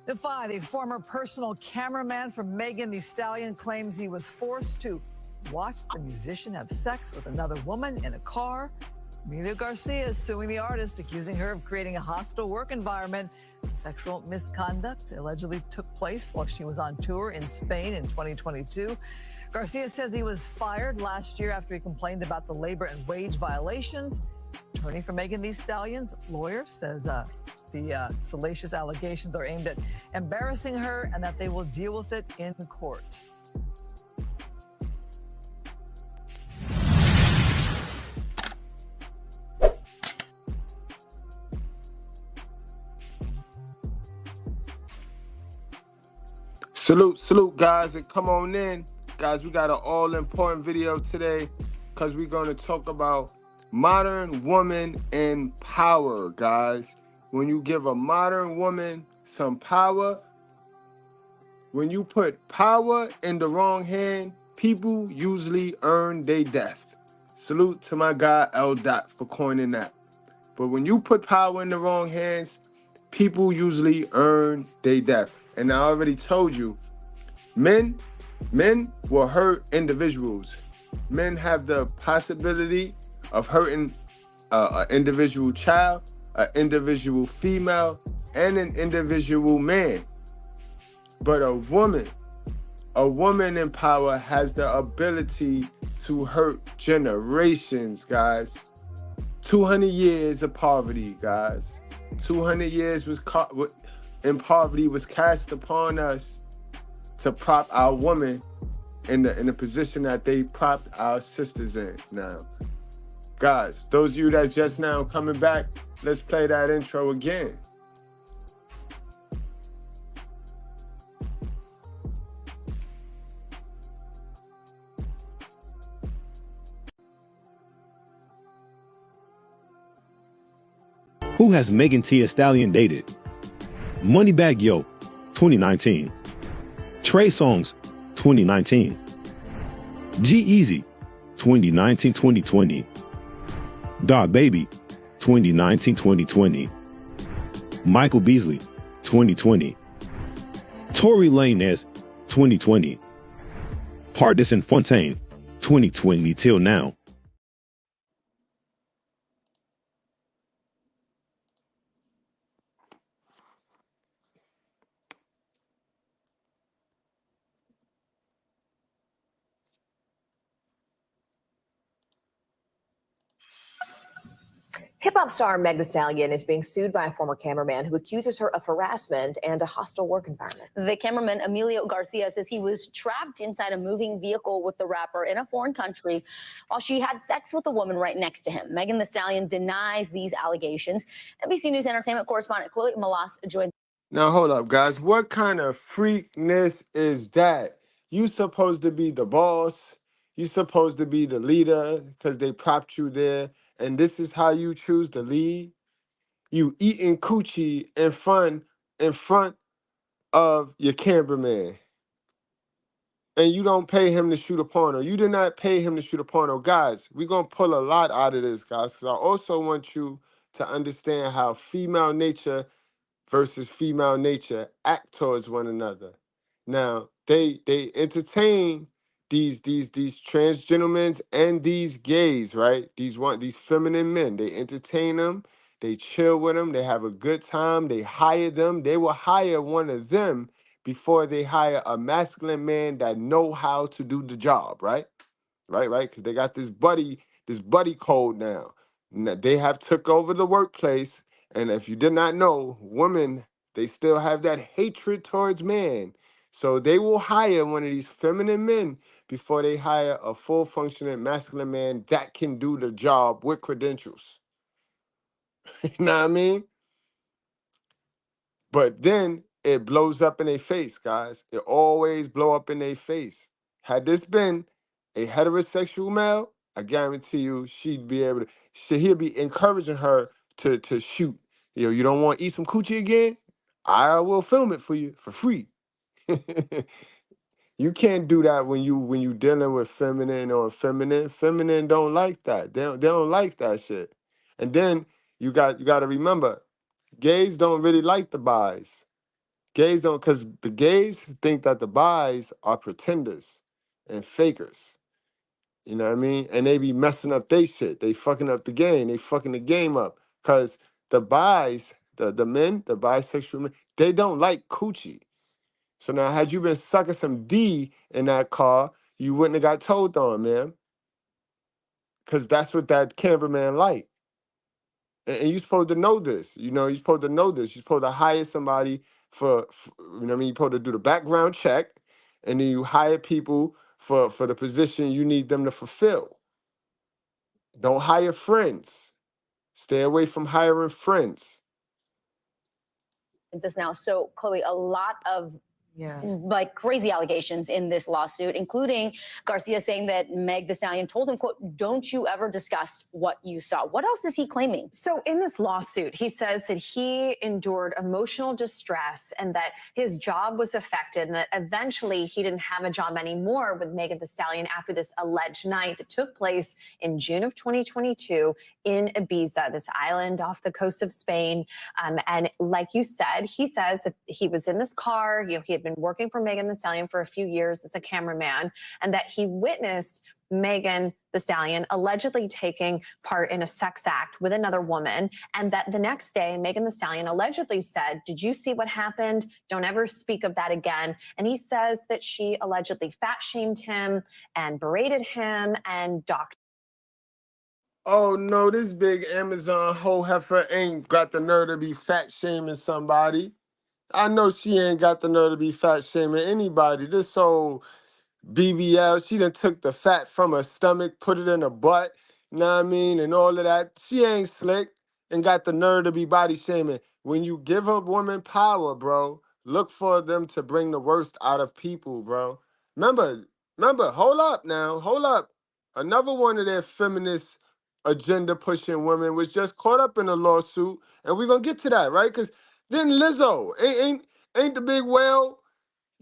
At 5, a former personal cameraman for Megan Thee Stallion claims he was forced to watch the musician have sex with another woman in a car. Emilio Garcia is suing the artist, accusing her of creating a hostile work environment. Sexual misconduct allegedly took place while she was on tour in Spain in 2022. Garcia says he was fired last year after he complained about the labor and wage violations. Attorney for Megan Thee Stallion's lawyer says the salacious allegations are aimed at embarrassing her and that they will deal with it in court. Salute, guys, and come on in. Guys, we got an all-important video today because we're going to talk about modern woman in power, guys. When you give a modern woman some power, when you put power in the wrong hand, people usually earn their death. Salute to my guy, L. Dot, for coining that. But when you put power in the wrong hands, people usually earn their death. And I already told you, men will hurt individuals. Men have the possibility of hurting an individual child, an individual female, and an individual man. But a woman in power has the ability to hurt generations, guys. 200 years of poverty, guys. 200 years in poverty was cast upon us to prop our woman in the position that they propped our sisters in. Now, guys, those of you that just now coming back, let's play that intro again. Who has Megan Thee Stallion dated? Moneybagg Yo, 2019. Trey Songz, 2019. G-Eazy, 2019-2020. Da Baby, 2019-2020. Michael Beasley, 2020. Tory Lanez, 2020. Hardison Fontaine, 2020 till now. Hip-hop star Meg Thee Stallion is being sued by a former cameraman who accuses her of harassment and a hostile work environment. The cameraman, Emilio Garcia, says he was trapped inside a moving vehicle with the rapper in a foreign country while she had sex with a woman right next to him. Megan Thee Stallion denies these allegations. NBC News entertainment correspondent Chloe Malas joined. Now, hold up, guys. What kind of freakness is that? You supposed to be the boss. You supposed to be the leader because they propped you there. And this is how you choose to lead? You eating coochie in front of your cameraman. And you don't pay him to shoot a porno. You did not pay him to shoot a porno. Guys, we're going to pull a lot out of this, guys, because I also want you to understand how female nature versus female nature act towards one another. Now, they entertain these trans gentlemen and these gays, right? These feminine men. They entertain them, they chill with them, they have a good time, they hire them. They will hire one of them before they hire a masculine man that know how to do the job, right? Right? Because they got this buddy code now. They have took over the workplace. And if you did not know, women, they still have that hatred towards men. So they will hire one of these feminine men before they hire a full functioning masculine man that can do the job with credentials. You know what I mean? But then it blows up in their face, guys. It always blow up in their face. Had this been a heterosexual male, I guarantee you he'd be encouraging her to shoot. Yo, you don't want to eat some coochie again? I will film it for you for free. You can't do that when you dealing with feminine or feminine. Feminine don't like that. They don't like that shit. And then you got to remember, gays don't really like the bis. Gays don't, because the gays think that the bis are pretenders and fakers. You know what I mean? And they be messing up they shit. They fucking up the game. They fucking the game up. Because the bis, the men, the bisexual men, they don't like coochie. So now, had you been sucking some D in that car, you wouldn't have got told on, man. Because that's what that cameraman like. And you're supposed to know this. You know, you're supposed to know this. You're supposed to hire somebody for you know what I mean? You're supposed to do the background check, and then you hire people for the position you need them to fulfill. Don't hire friends. Stay away from hiring friends. This now. So, Chloe, a lot of like crazy allegations in this lawsuit, including Garcia saying that Meg Thee Stallion told him, quote, "Don't you ever discuss what you saw." What else is he claiming? So in this lawsuit, he says that he endured emotional distress and that his job was affected and that eventually he didn't have a job anymore with Megan Thee Stallion after this alleged night that took place in June of 2022 in Ibiza, this island off the coast of Spain. And like you said, he says that he was in this car, he had been working for Megan Thee Stallion for a few years as a cameraman, and that he witnessed Megan Thee Stallion allegedly taking part in a sex act with another woman, and that the next day Megan Thee Stallion allegedly said, "Did you see what happened? Don't ever speak of that again." And he says that she allegedly fat shamed him and berated him and docked. Oh no, this big Amazon hoe heifer ain't got the nerve to be fat shaming somebody. I know she ain't got the nerve to be fat shaming anybody. This old BBL, she done took the fat from her stomach, put it in her butt, you know what I mean, and all of that. She ain't slick and got the nerve to be body shaming. When you give a woman power, bro, look for them to bring the worst out of people, bro. Remember, hold up now, hold up. Another one of their feminist agenda pushing women was just caught up in a lawsuit, and we're gonna get to that, right? Because then Lizzo, ain't the big whale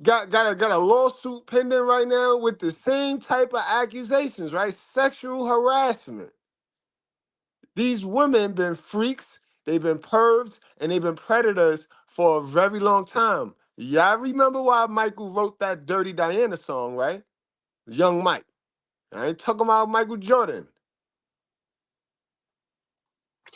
got a lawsuit pending right now with the same type of accusations, right? Sexual harassment. These women been freaks, they've been pervs, and they've been predators for a very long time. Y'all remember why Michael wrote that Dirty Diana song, right? Young Mike. I ain't talking about Michael Jordan.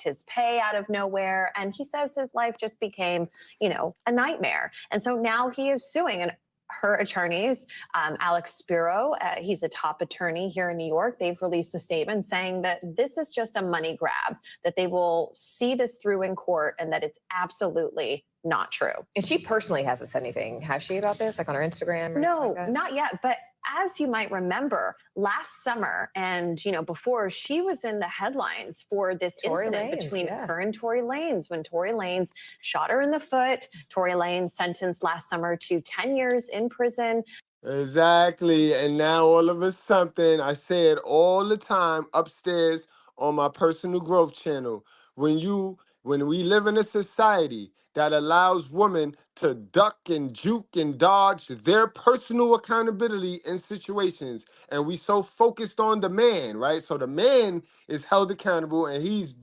His pay out of nowhere, and he says his life just became, a nightmare. And so now he is suing, and her attorneys, Alex Spiro, he's a top attorney here in New York. They've released a statement saying that this is just a money grab, that they will see this through in court, and that it's absolutely not true. And she personally hasn't said anything, has she, about this, like on her Instagram? Or No, like that? not yet. But as you might remember, last summer and, before, she was in the headlines for this incident between her and Tory Lanez, when Tory Lanez shot her in the foot. Tory Lanez sentenced last summer to 10 years in prison. Exactly. And now all of a sudden, I say it all the time upstairs on my personal growth channel. When we live in a society that allows women to duck and juke and dodge their personal accountability in situations, and we so focused on the man, right? So the man is held accountable, and he's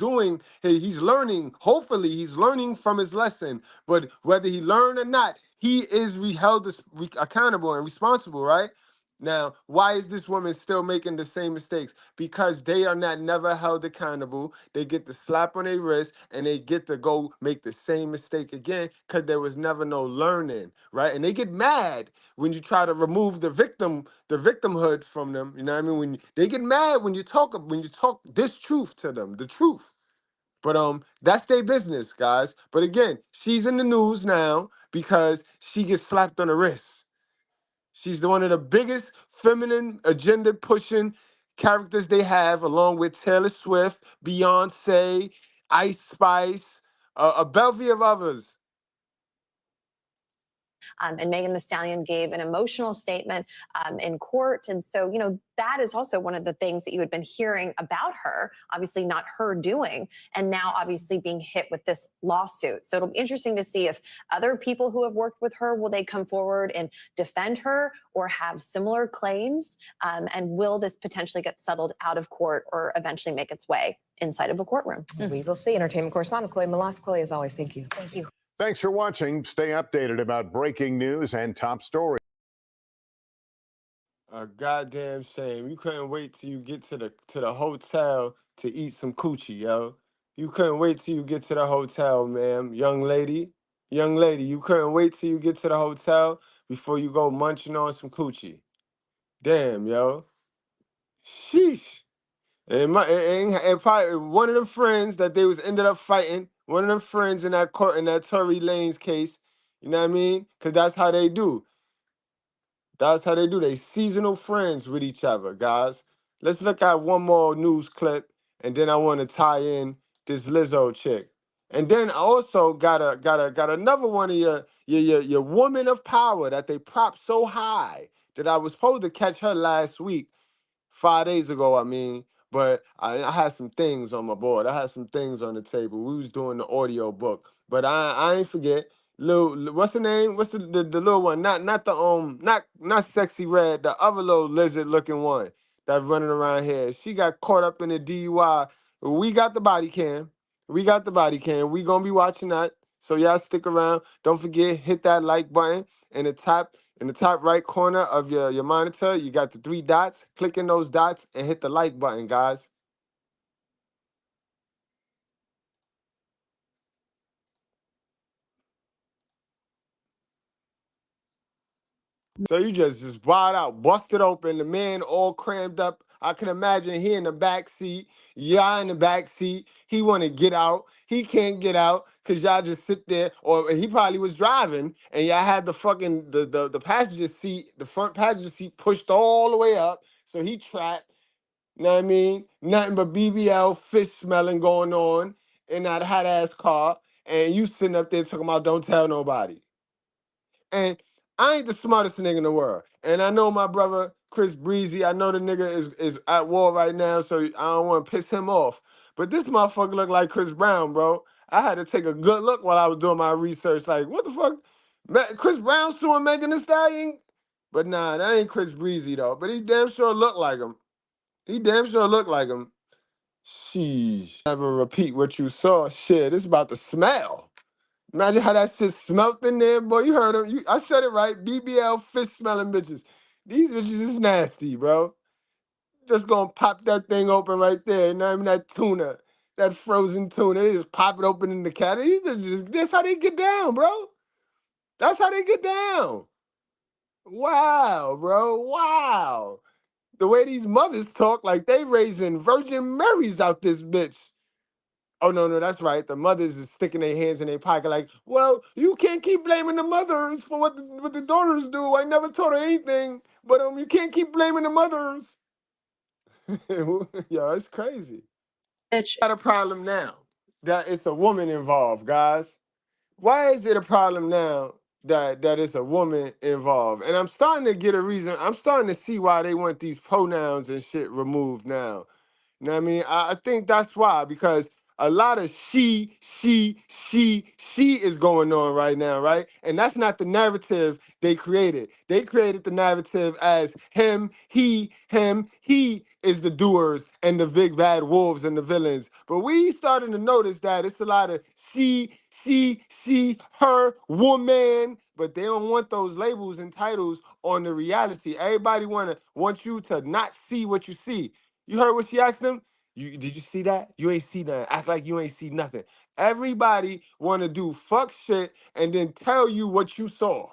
learning, hopefully he's learning from his lesson, but whether he learned or not, he is held accountable and responsible, right? Now, why is this woman still making the same mistakes? Because they are not never held accountable. They get the slap on their wrist and they get to go make the same mistake again because there was never no learning, right? And they get mad when you try to remove the victimhood from them. You know what I mean? When they get mad when you talk this truth to them, the truth. But that's their business, guys. But again, she's in the news now because she gets slapped on the wrist. She's one of the biggest feminine agenda pushing characters they have, along with Taylor Swift, Beyonce, Ice Spice, a bevy of others. And Megan Thee Stallion gave an emotional statement in court. And so, that is also one of the things that you had been hearing about her, obviously not her doing, and now obviously being hit with this lawsuit. So it'll be interesting to see if other people who have worked with her, will they come forward and defend her or have similar claims? And will this potentially get settled out of court or eventually make its way inside of a courtroom? We will see. Entertainment correspondent Chloe Malas. Chloe, as always, thank you. Thank you. Thanks for watching. Stay updated about breaking news and top stories. A goddamn shame. You couldn't wait till you get to the hotel to eat some coochie, yo. You couldn't wait till you get to the hotel, ma'am. Young lady. Young lady, you couldn't wait till you get to the hotel before you go munching on some coochie. Damn, yo. Sheesh. It probably one of the friends that they was ended up fighting, one of them friends in that court in that Tory Lanez case, you know what I mean? Because that's how they do. That's how they do. They seasonal friends with each other, guys. Let's look at one more news clip, and then I want to tie in this Lizzo chick. And then I also got another one of your woman of power that they prop so high that I was supposed to catch her last week. 5 days ago, I mean, but I had some things on my board. I had some things on the table. We was doing the audio book, but I ain't forget. What's the name? What's the little one? Not sexy red. The other little lizard looking one that's running around here. She got caught up in a DUI. We got the body cam. We got the body cam. We gonna be watching that. So y'all stick around. Don't forget, hit that like button in the top right corner of your monitor. You got the 3 dots. Click in those dots and hit the like button, guys. So you just wild out, busted open, the man all crammed up. I can imagine he in the back seat, y'all in the back seat. He want to get out. He can't get out because y'all just sit there. Or he probably was driving and y'all had the fucking the passenger seat, the front passenger seat pushed all the way up. So he trapped. You know what I mean? Nothing but BBL fish smelling going on in that hot ass car. And you sitting up there talking about don't tell nobody. And I ain't the smartest nigga in the world. And I know my brother Chris Breezy, I know the nigga is at war right now, so I don't want to piss him off. But this motherfucker look like Chris Brown, bro. I had to take a good look while I was doing my research. Like, what the fuck? Chris Brown suing Megan Thee Stallion? But nah, that ain't Chris Breezy though. But he damn sure look like him. He damn sure look like him. Sheesh. Never repeat what you saw. Shit, it's about to smell. Imagine how that shit smelt in there, boy. You heard him. I said it right. BBL fish smelling bitches. These bitches is nasty, bro. Just gonna pop that thing open right there. You know what I mean? That tuna, that frozen tuna. They just pop it open in the cat. These bitches, that's how they get down, bro. That's how they get down. Wow, bro. Wow. The way these mothers talk, like they raising Virgin Marys out this bitch. Oh no, that's right. The mothers is sticking their hands in their pocket, like, well, you can't keep blaming the mothers for what the daughters do. I never told her anything, but you can't keep blaming the mothers. Yo, it's crazy. Got a problem now that it's a woman involved, guys. Why is it a problem now that it's a woman involved? And I'm starting to get a reason. I'm starting to see why they want these pronouns and shit removed now. You know what I mean? I think that's why, because a lot of she is going on right now, right? And that's not the narrative they created. They created the narrative as him, he is the doers and the big bad wolves and the villains. But we starting to notice that it's a lot of she, her, woman, but they don't want those labels and titles on the reality. Everybody want you to not see what you see. You heard what she asked him? Did you see that? You ain't see nothing. Act like you ain't see nothing. Everybody want to do fuck shit and then tell you what you saw.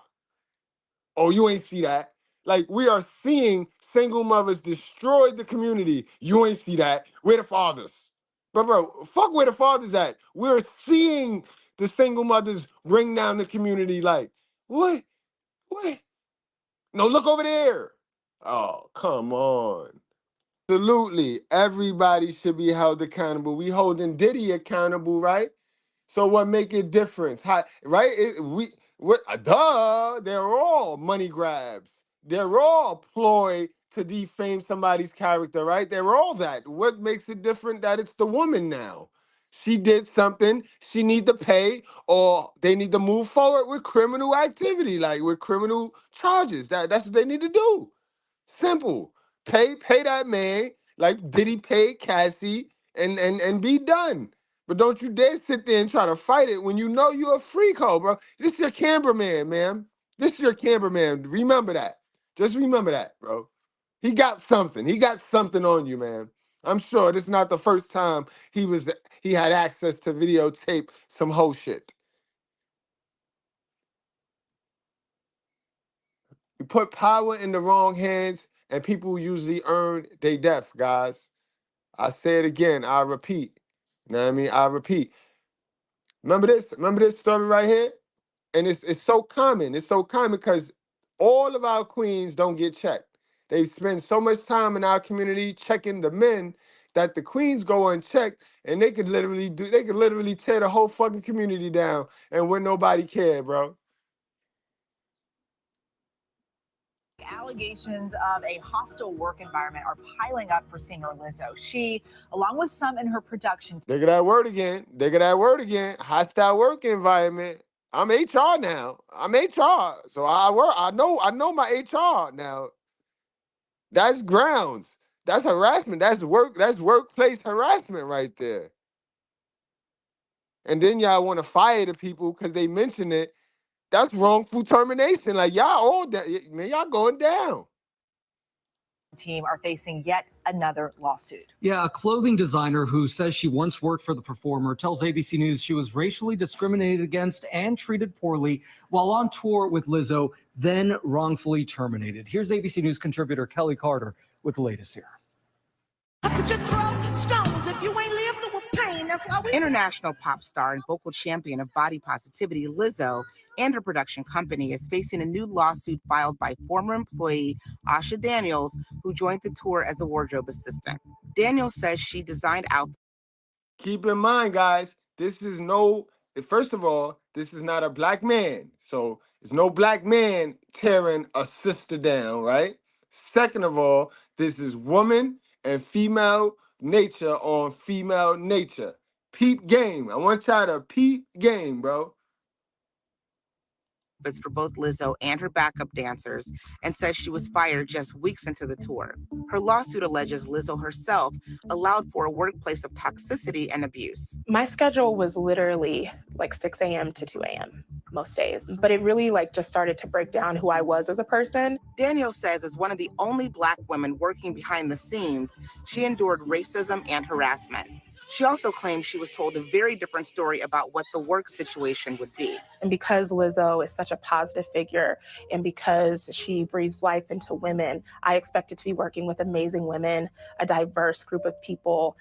Oh, you ain't see that. Like, we are seeing single mothers destroy the community. You ain't see that. Where the fathers? Bro, fuck where the fathers at. We're seeing the single mothers bring down the community. Like, what? What? No, look over there. Oh, come on. Absolutely. Everybody should be held accountable. We holding Diddy accountable, right? So what make it different? How, right? They're all money grabs. They're all ploy to defame somebody's character, right? They're all that. What makes it different that it's the woman now? She did something, she need to pay, or they need to move forward with criminal activity, like with criminal charges. That's what they need to do. Simple. Pay that man like Diddy paid Cassie and be done. But don't you dare sit there and try to fight it when you know you're a freako, bro. This is your cameraman, man. This is your cameraman. Remember that. Just remember that, bro. He got something. He got something on you, man. I'm sure this is not the first time he had access to videotape some whole shit. You put power in the wrong hands, and people usually earn their death, guys. I say it again. I repeat. You know what I mean? I repeat. Remember this? Remember this story right here? And it's so common. It's so common because all of our queens don't get checked. They spend so much time in our community checking the men that the queens go unchecked, and they could literally tear the whole fucking community down and when nobody cared, bro. Allegations of a hostile work environment are piling up for singer Lizzo. She, along with some in her production. Look at that word again. Look at that word again. Hostile work environment. I'm HR now. I'm HR. So I work. I know my HR now. That's grounds. That's harassment. That's workplace harassment right there. And then y'all want to fire the people because they mention it. That's wrongful termination. Like y'all all that, man, y'all going down. Team are facing yet another lawsuit. Yeah, a clothing designer who says she once worked for the performer tells ABC News she was racially discriminated against and treated poorly while on tour with Lizzo, then wrongfully terminated. Here's ABC News contributor Kelly Carter with the latest here. International pop star and vocal champion of body positivity, Lizzo, and her production company is facing a new lawsuit filed by former employee Asha Daniels, who joined the tour as a wardrobe assistant. Daniels says she designed outfits. Keep in mind, guys, first of all, this is not a black man. So there's no black man tearing a sister down, right? Second of all, this is woman and female nature on female nature. Peep game. I want y'all to peep game, bro. It's for both Lizzo and her backup dancers, and says she was fired just weeks into the tour. Her lawsuit alleges Lizzo herself allowed for a workplace of toxicity and abuse. My schedule was literally like 6 a.m. to 2 a.m. most days, but it really just started to break down who I was as a person. Daniel says as one of the only Black women working behind the scenes, she endured racism and harassment. She also claims she was told a very different story about what the work situation would be. And because Lizzo is such a positive figure and because she breathes life into women, I expected to be working with amazing women, a diverse group of people,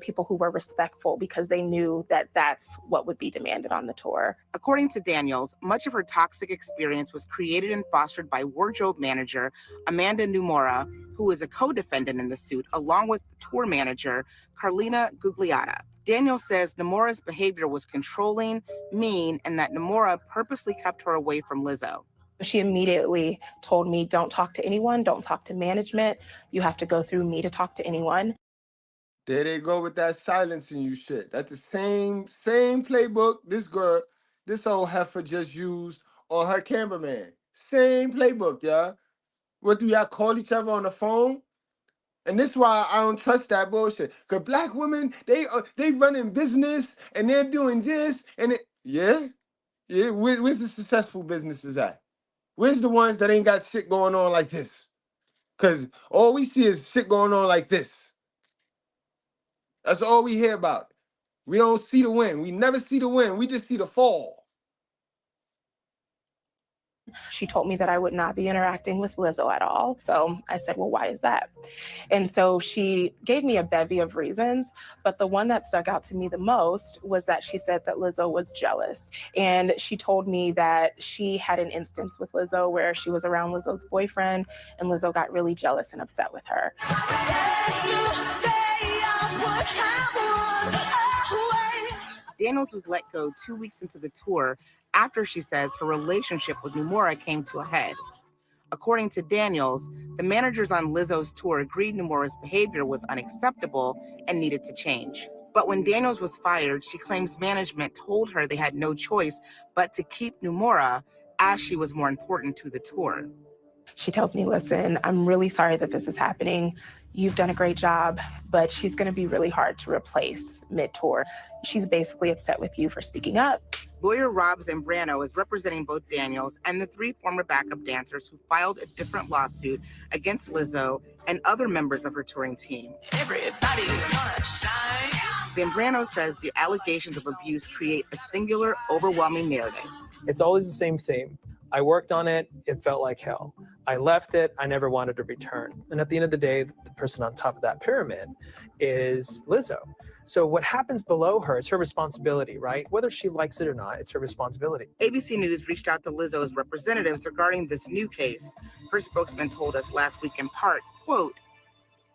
people who were respectful because they knew that that's what would be demanded on the tour. According to Daniels, much of her toxic experience was created and fostered by wardrobe manager Amanda Numora, who is a co-defendant in the suit, along with tour manager Carlina Gugliotta. Daniel says Numora's behavior was controlling, mean, and that Numora purposely kept her away from Lizzo. She immediately told me, don't talk to anyone, don't talk to management. You have to go through me to talk to anyone. There they go with that silencing you shit. That's the same playbook this old heifer just used on her cameraman. Same playbook, y'all. What, do y'all call each other on the phone? And this is why I don't trust that bullshit. Because Black women, they running business and they're doing this and where's the successful businesses at? Where's the ones that ain't got shit going on like this? Because all we see is shit going on like this. That's all we hear about. We don't see the win. We never see the win. We just see the fall. She told me that I would not be interacting with Lizzo at all. So I said, well, why is that? And so she gave me a bevy of reasons, but the one that stuck out to me the most was that she said that Lizzo was jealous. And she told me that she had an instance with Lizzo where she was around Lizzo's boyfriend and Lizzo got really jealous and upset with her. Daniels was let go 2 weeks into the tour after she says her relationship with Numora came to a head. According to Daniels, the managers on Lizzo's tour agreed Numora's behavior was unacceptable and needed to change. But when Daniels was fired, she claims management told her they had no choice but to keep Numora as she was more important to the tour. She tells me, listen, I'm really sorry that this is happening. You've done a great job, but she's going to be really hard to replace mid-tour. She's basically upset with you for speaking up. Lawyer Rob Zambrano is representing both Daniels and the 3 former backup dancers who filed a different lawsuit against Lizzo and other members of her touring team. Everybody wanna shine. Zambrano says the allegations of abuse create a singular, overwhelming narrative. It's always the same theme. I worked on it, it felt like hell. I left it, I never wanted to return. And at the end of the day, the person on top of that pyramid is Lizzo. So what happens below her is her responsibility, right? Whether she likes it or not, it's her responsibility. ABC News reached out to Lizzo's representatives regarding this new case. Her spokesman told us last week in part, quote,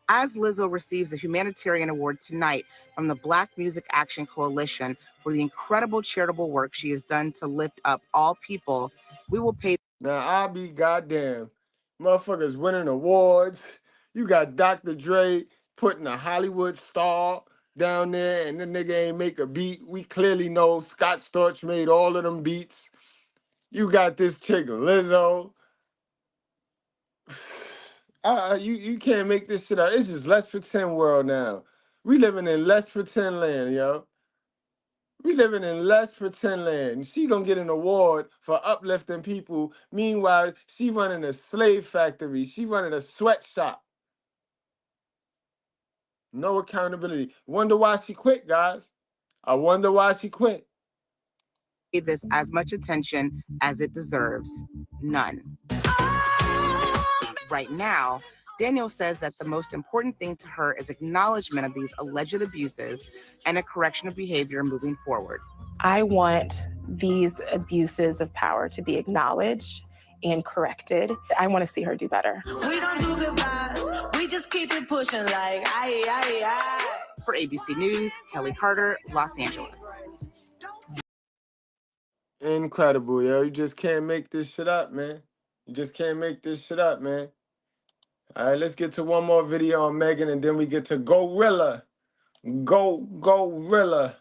as Lizzo receives a humanitarian award tonight from the Black Music Action Coalition for the incredible charitable work she has done to lift up all people, we will pay. Now, I'll be goddamn. Motherfuckers winning awards. You got Dr. Dre putting a Hollywood star down there, and the nigga ain't make a beat. We clearly know Scott Storch made all of them beats. You got this chick, Lizzo. You can't make this shit up. It's just let's pretend world now. We living in let's pretend land, yo. We living in let's pretend land. She gonna get an award for uplifting people. Meanwhile, she running a slave factory. She running a sweatshop. No accountability. Wonder why she quit, guys. I wonder why she quit. Give this as much attention as it deserves. None. Right now, Daniel says that the most important thing to her is acknowledgement of these alleged abuses and a correction of behavior moving forward. I want these abuses of power to be acknowledged and corrected. I want to see her do better. We don't do goodbyes. We just keep it pushing like aye. For ABC News, Kelly Carter, Los Angeles. Incredible, yo. You just can't make this shit up, man. You just can't make this shit up, man. All right, let's get to one more video on Megan, and then we get to Glorilla. Glorilla.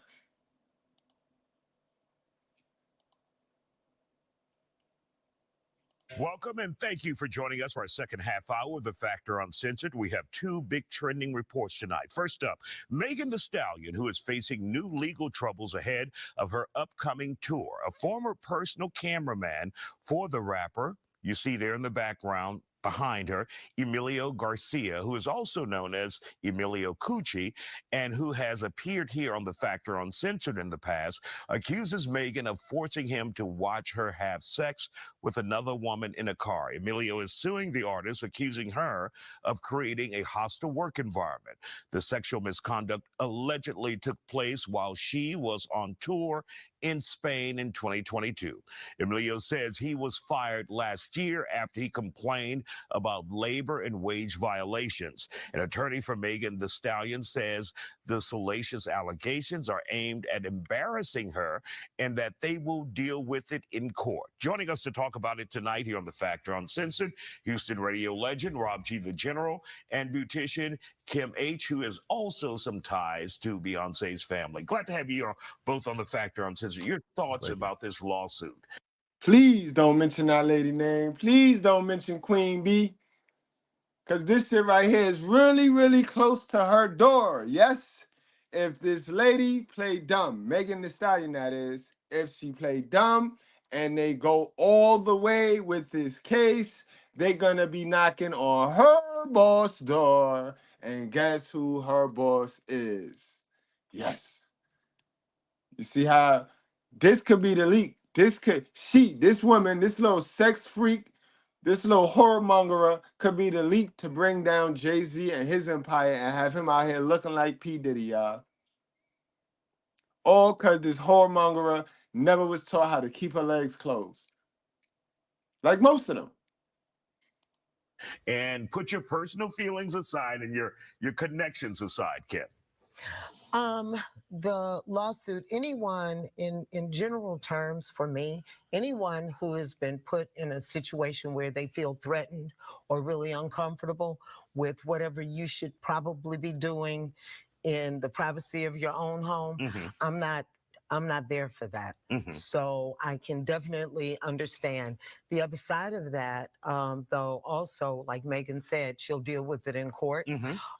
Welcome and thank you for joining us for our second half hour of The Factor Uncensored. We have 2 big trending reports tonight. First up, Megan Thee Stallion, who is facing new legal troubles ahead of her upcoming tour. A former personal cameraman for the rapper, you see there in the background, behind her, Emilio Garcia, who is also known as Emilio Cucci, and who has appeared here on The Factor Uncensored in the past, accuses Megan of forcing him to watch her have sex with another woman in a car. Emilio is suing the artist, accusing her of creating a hostile work environment. The sexual misconduct allegedly took place while she was on tour in Spain in 2022. Emilio says he was fired last year after he complained about labor and wage violations. An attorney for Megan Thee Stallion says the salacious allegations are aimed at embarrassing her and that they will deal with it in court. Joining us to talk about it tonight here on The Factor Uncensored, Houston radio legend Rob G. the General and beautician Kim H., who has also some ties to Beyonce's family. Glad to have you both on The Factor Uncensored. Your thoughts about this lawsuit? Please don't mention that lady name. Please don't mention Queen B. Because this shit right here is really, really close to her door. Yes, if this lady played dumb, Megan Thee Stallion that is, if she played dumb and they go all the way with this case, they're going to be knocking on her boss door. And guess who her boss is? Yes. You see how this could be the leak. This woman, this little sex freak, this little whoremongerer could be the leak to bring down Jay-Z and his empire and have him out here looking like P. Diddy, y'all. All because this whoremongerer never was taught how to keep her legs closed. Like most of them. And put your personal feelings aside and your connections aside, Kim. The lawsuit, anyone in general terms for me, anyone who has been put in a situation where they feel threatened or really uncomfortable with whatever you should probably be doing in the privacy of your own home. I'm not I'm not there for that. So I can definitely understand the other side of that, though. Also, like Megan said, she'll deal with it in court.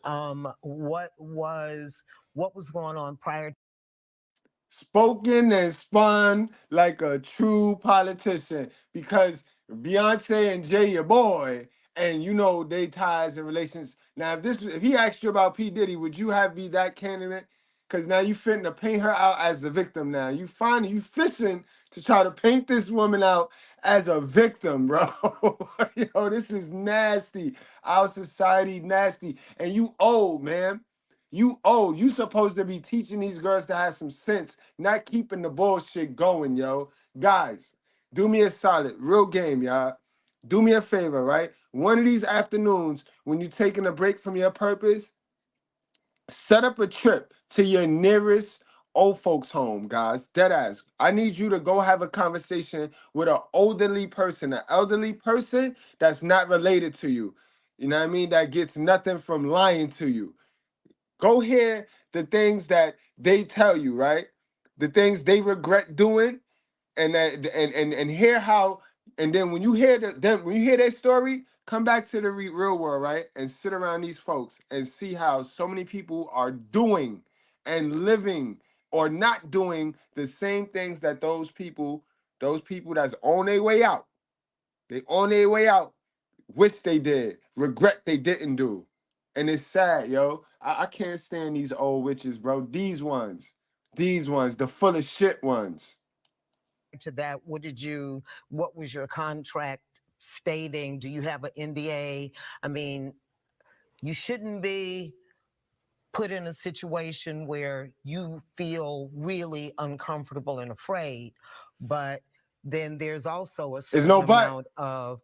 What was going on prior? Spoken and spun like a true politician, because Beyonce and Jay your boy, and you know they ties and relations. Now, if he asked you about P. Diddy, would you have be that candidate? Because now you finna paint her out as the victim. Now you fishing to try to paint this woman out as a victim, bro. Yo, this is nasty. Our society nasty, and you old, man. You old. You supposed to be teaching these girls to have some sense, not keeping the bullshit going, yo. Guys, do me a solid, real game, y'all. Do me a favor, right? One of these afternoons, when you're taking a break from your purpose, set up a trip to your nearest old folks home, guys. Deadass. I need you to go have a conversation with an elderly person that's not related to you. You know what I mean? That gets nothing from lying to you. Go hear the things that they tell you, right? The things they regret doing, and hear how. And then when you hear their story, come back to the real world, right? And sit around these folks and see how so many people are doing and living or not doing the same things that those people that's on their way out. They on their way out, wish they did, regret they didn't do. And it's sad, yo. I can't stand these old witches, bro. These ones, the full of shit ones. To that, what was your contract stating? Do you have an NDA? I mean, you shouldn't be put in a situation where you feel really uncomfortable and afraid, but then there's also a certain amount of...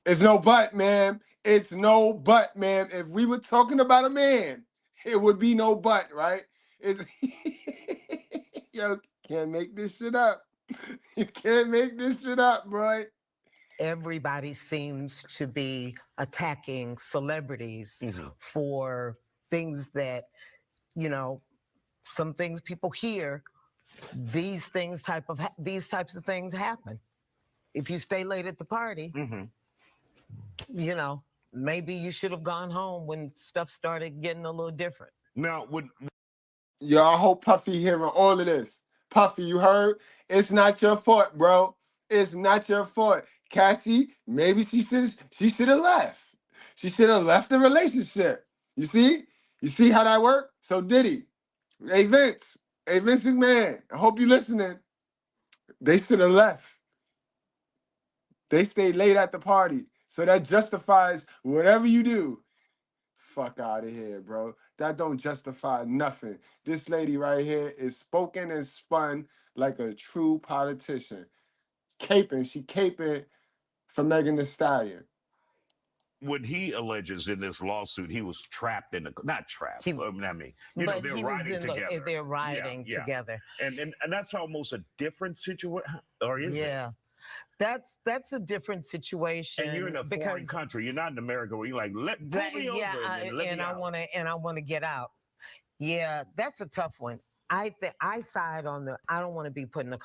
It's no but, ma'am. It's no but, ma'am. If we were talking about a man, it would be no but, right? It's yo, can't make this shit up. You can't make this shit up, bro. Everybody seems to be attacking celebrities for things that, some things people hear. These types of things happen. If you stay late at the party, maybe you should have gone home when stuff started getting a little different. Now, yo, I hope Puffy hearing all of this. Puffy, you heard? It's not your fault, bro. It's not your fault. Cassie, maybe she should have left. She should have left the relationship. You see? You see how that worked? So Diddy. Hey Vince McMahon, I hope you listening. They should have left. They stayed late at the party. So that justifies whatever you do. Fuck out of here, bro. That don't justify nothing. This lady right here is spoken and spun like a true politician. She caping for Megan Thee Stallion. When he alleges in this lawsuit, he was trapped in not trapped. They're riding together. They're riding together. And that's almost a different situation, or is it? Yeah. That's a different situation. And you're in a foreign country. You're not in America where you're like, pull me over and I want to get out. Yeah, that's a tough one. I side on I don't want to be put in an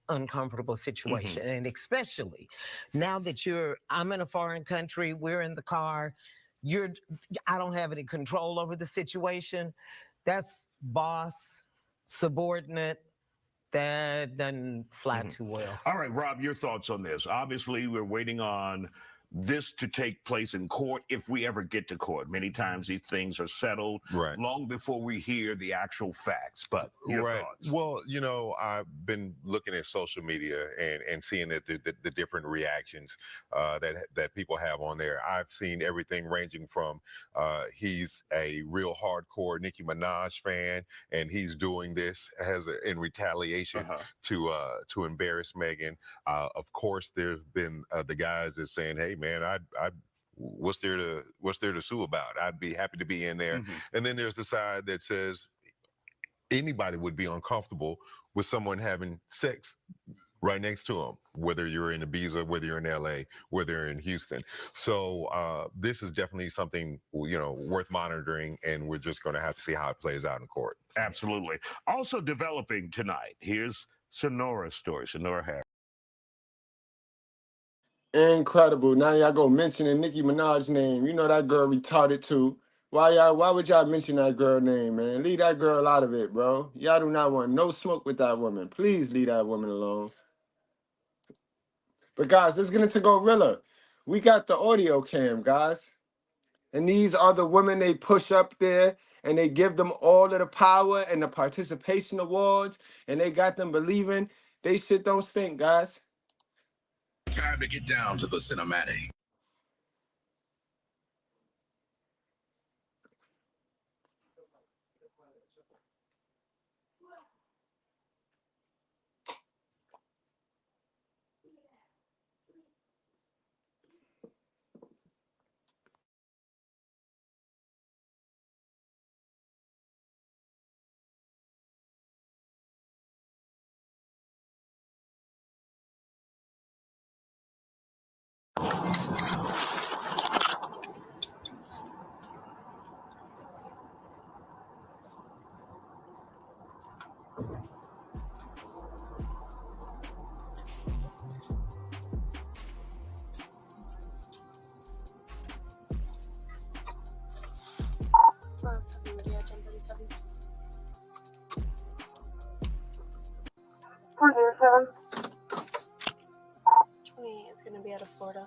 uncomfortable situation. And especially now that I'm in a foreign country, we're in the car, I don't have any control over the situation. That's boss, subordinate. That doesn't fly too well. All right, Rob, your thoughts on this? Obviously, we're waiting on this to take place in court if we ever get to court. Many times these things are settled long before we hear the actual facts. But your thoughts? Well, I've been looking at social media and seeing that the different reactions that people have on there. I've seen everything ranging from he's a real hardcore Nicki Minaj fan and he's doing this in retaliation to embarrass Megan. Of course, there's been the guys that saying, hey, man, what's there to sue about? I'd be happy to be in there. And then there's the side that says anybody would be uncomfortable with someone having sex right next to them, whether you're in Ibiza, whether you're in LA, whether you're in Houston. So this is definitely something, worth monitoring, and we're just going to have to see how it plays out in court. Absolutely. Also developing tonight, here's Sonora's story. Sonora Harris. Incredible. Now y'all go mentioning Nicki Minaj's name. You know that girl retarded too. Why would y'all mention that girl name, man? Leave that girl out of it, bro. Y'all do not want no smoke with that woman. Please leave that woman alone. But guys, let's get into Glorilla. We got the audio cam, guys. And these are the women they push up there, and they give them all of the power and the participation awards, and they got them believing they shit don't stink, guys. Time to get down to the cinematic. Is going to be out of Florida.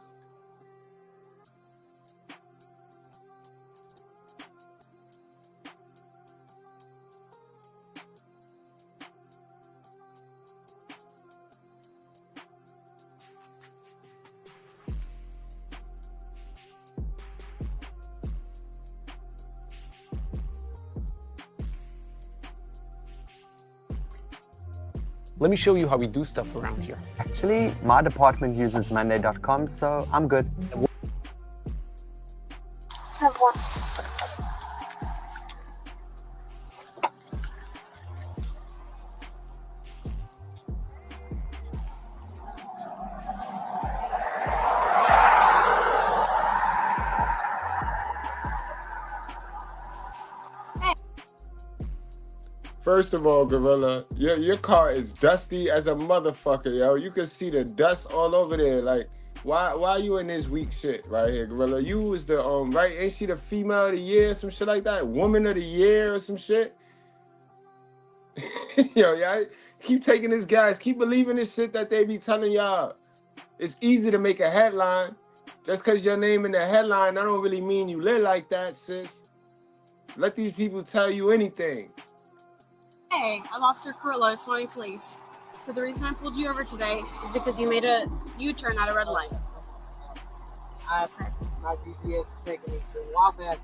Let me show you how we do stuff around here. Actually, my department uses Monday.com, so I'm good. Have one. First of all, Gorilla, your car is dusty as a motherfucker, yo. You can see the dust all over there. Like, why you in this weak shit right here, Gorilla? You was the right? Ain't she the female of the year, some shit like that? Woman of the year or some shit? Yo, y'all keep taking this, guys. Keep believing this shit that they be telling y'all. It's easy to make a headline. Just because your name in the headline, that don't really mean you live like that, sis. Let these people tell you anything. Hey, I'm Officer Carrillo, Swanee Police. So the reason I pulled you over today is because you made a U-turn at a red light. My GPS is taking me to Wabash,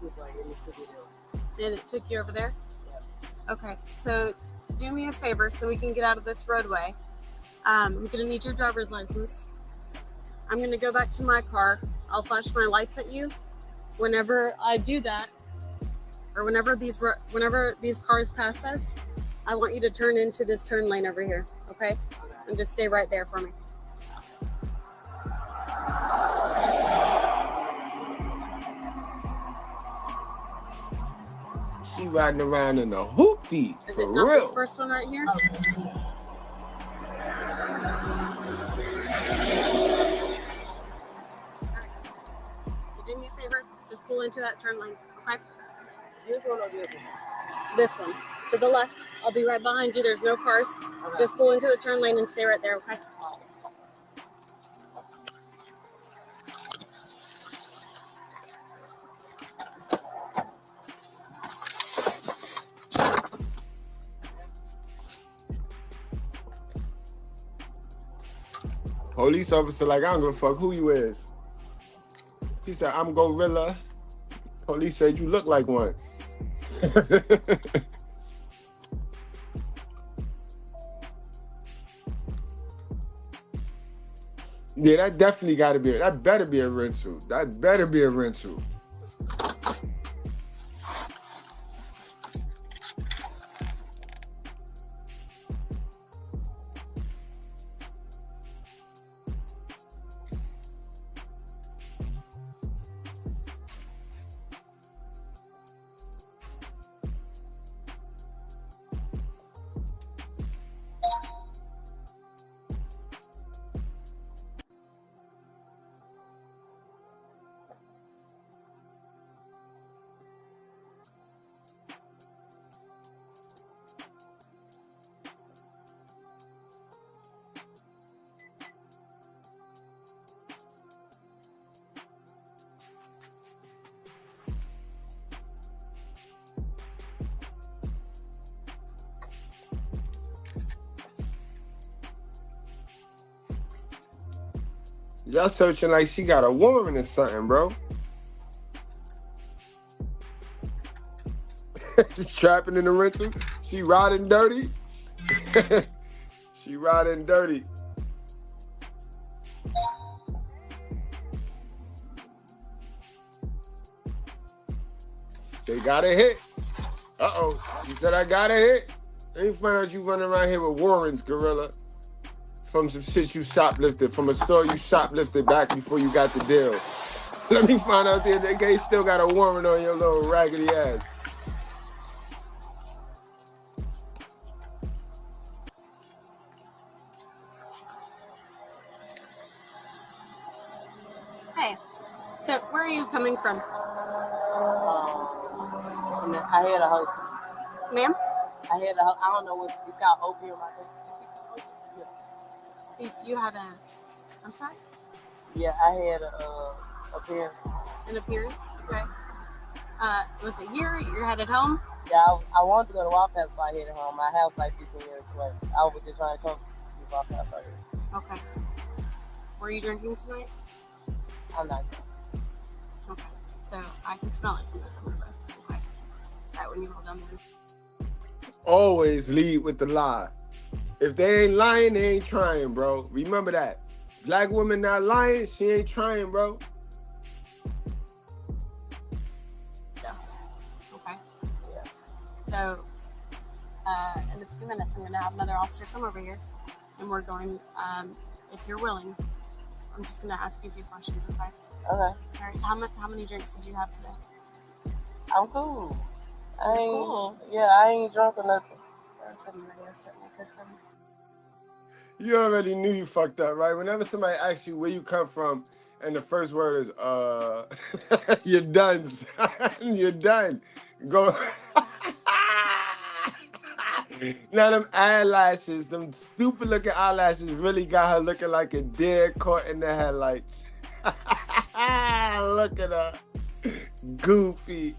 And it took you over there? Yeah. Okay, so do me a favor so we can get out of this roadway. I'm going to need your driver's license. I'm going to go back to my car. I'll flash my lights at you. Whenever I do that, or whenever these cars pass us, I want you to turn into this turn lane over here, okay? And just stay right there for me. She riding around in a hoopty, Is for it not real. this first one right here? So do me a favor, just pull into that turn lane, okay? This one or this one? This one. To the left. I'll be right behind you. There's no cars. Okay. Just pull into the turn lane and stay right there, okay? Police officer like, I don't give a fuck who you is. He said, I'm Gorilla. Police said, you look like one. Yeah, that definitely got to be, that better be a rental. That better be a rental. Y'all searching like she got a warrant or something, bro. Trapping in the rental. She riding dirty. She riding dirty. They got a hit. Uh-oh. She said, I got a hit. Let me find out you running around here with warrants, Gorilla. From some shit you shoplifted, from a store you shoplifted back before you got the deal. Let me find out that they still got a warrant on your little raggedy ass. Hey, so where are you coming from? I had a husband. Ma'am? I don't know what it's called, opium, I think. You had a, I'm sorry? Yeah, I had a appearance. An appearance? Okay. Was it here? You're headed home? Yeah, I wanted to go to Waffle House, so I headed home. My house like 15 years away. I was just trying to come to Waffle House right here. Okay. Were you drinking tonight? I'm not. Okay. So I can smell it from the camera. Okay. Right when you hold on there. Always lead with the lie. If they ain't lying, they ain't trying, bro. Remember that. Black woman not lying, she ain't trying, bro. Yeah. Okay. Yeah. So, in a few minutes, I'm going to have another officer come over here, and we're going, if you're willing, I'm just going to ask you a few questions, okay? Okay. All right. How many drinks did you have today? I'm cool. I ain't, cool. Yeah, I ain't drunk or nothing. You already knew you fucked up, right? Whenever somebody asks you where you come from, and the first word is, you're done. You're done. Go. Now them eyelashes, them stupid looking eyelashes really got her looking like a deer caught in the headlights. Look at her. Goofy.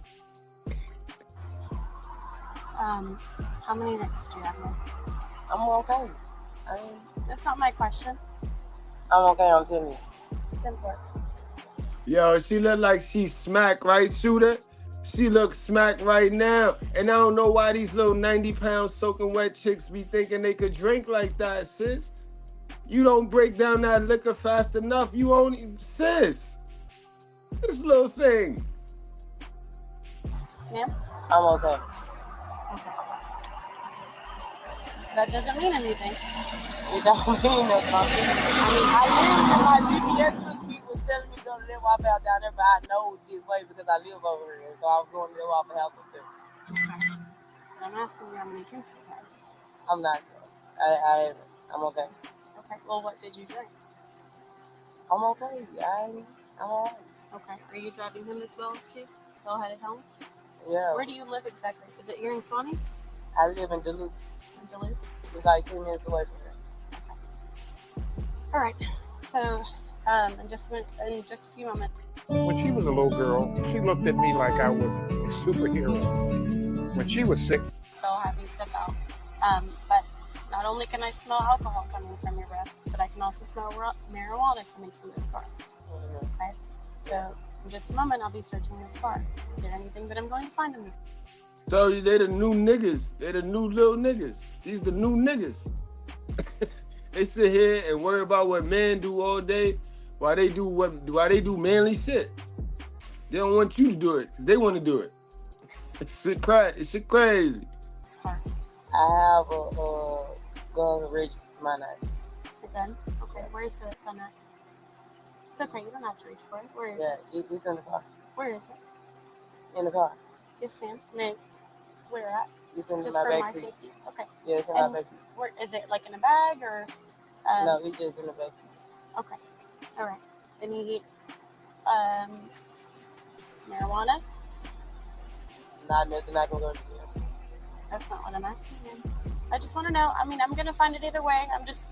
How many drinks did you have, ma'am? I'm okay. That's not my question. I'm okay, I'm telling you. It's important. Yo, she look like she smack, right, Shooter? She look smack right now. And I don't know why these little 90-pound soaking wet chicks be thinking they could drink like that, sis. You don't break down that liquor fast enough. You only, sis. This little thing. Ma'am? I'm okay. Okay. That doesn't mean anything. It don't mean nothing. I live in my GPS people was telling me to go to that Waffle House down there, but I know this way because I live over here. So I was going to that Waffle House up there. Okay. But I'm asking you how many drinks you had. I'm not. I'm okay. Okay. Well, what did you drink? I'm okay. I'm all right. Okay. Are you driving him as well, too? Still headed home? Yeah. Where do you live exactly? Is it here in Swanee? I live in Duluth. In Duluth? It's like 2 minutes away from here. All right. So, in just a few moments. When she was a little girl, she looked at me like I was a superhero. When she was sick. So I'll have you step out. But not only can I smell alcohol coming from your breath, but I can also smell marijuana coming from this car. Okay? So, in just a moment, I'll be searching this car. Is there anything that I'm going to find in this? So they the new niggas. They the new little niggas. These the new niggas. They sit here and worry about what men do all day while they do manly shit. They don't want you to do it because they want to do it. It's shit crazy. This car. I have a gun registered to my name. A gun? Okay. Where is the gun at? It's okay. You don't have to reach for it. Where is it? Yeah, it's in the car. Where is it? In the car. Yes, ma'am. May where at? It's in Just my for back my seat. safety. Okay. Yeah, it's in And my back seat. where is it? Like in a bag or? No, it's just in the back seat. Okay. All right. Any marijuana? Not nothing I can go to jail. That's not what I'm asking, man. I just want to know. I mean, I'm gonna find it either way. I It's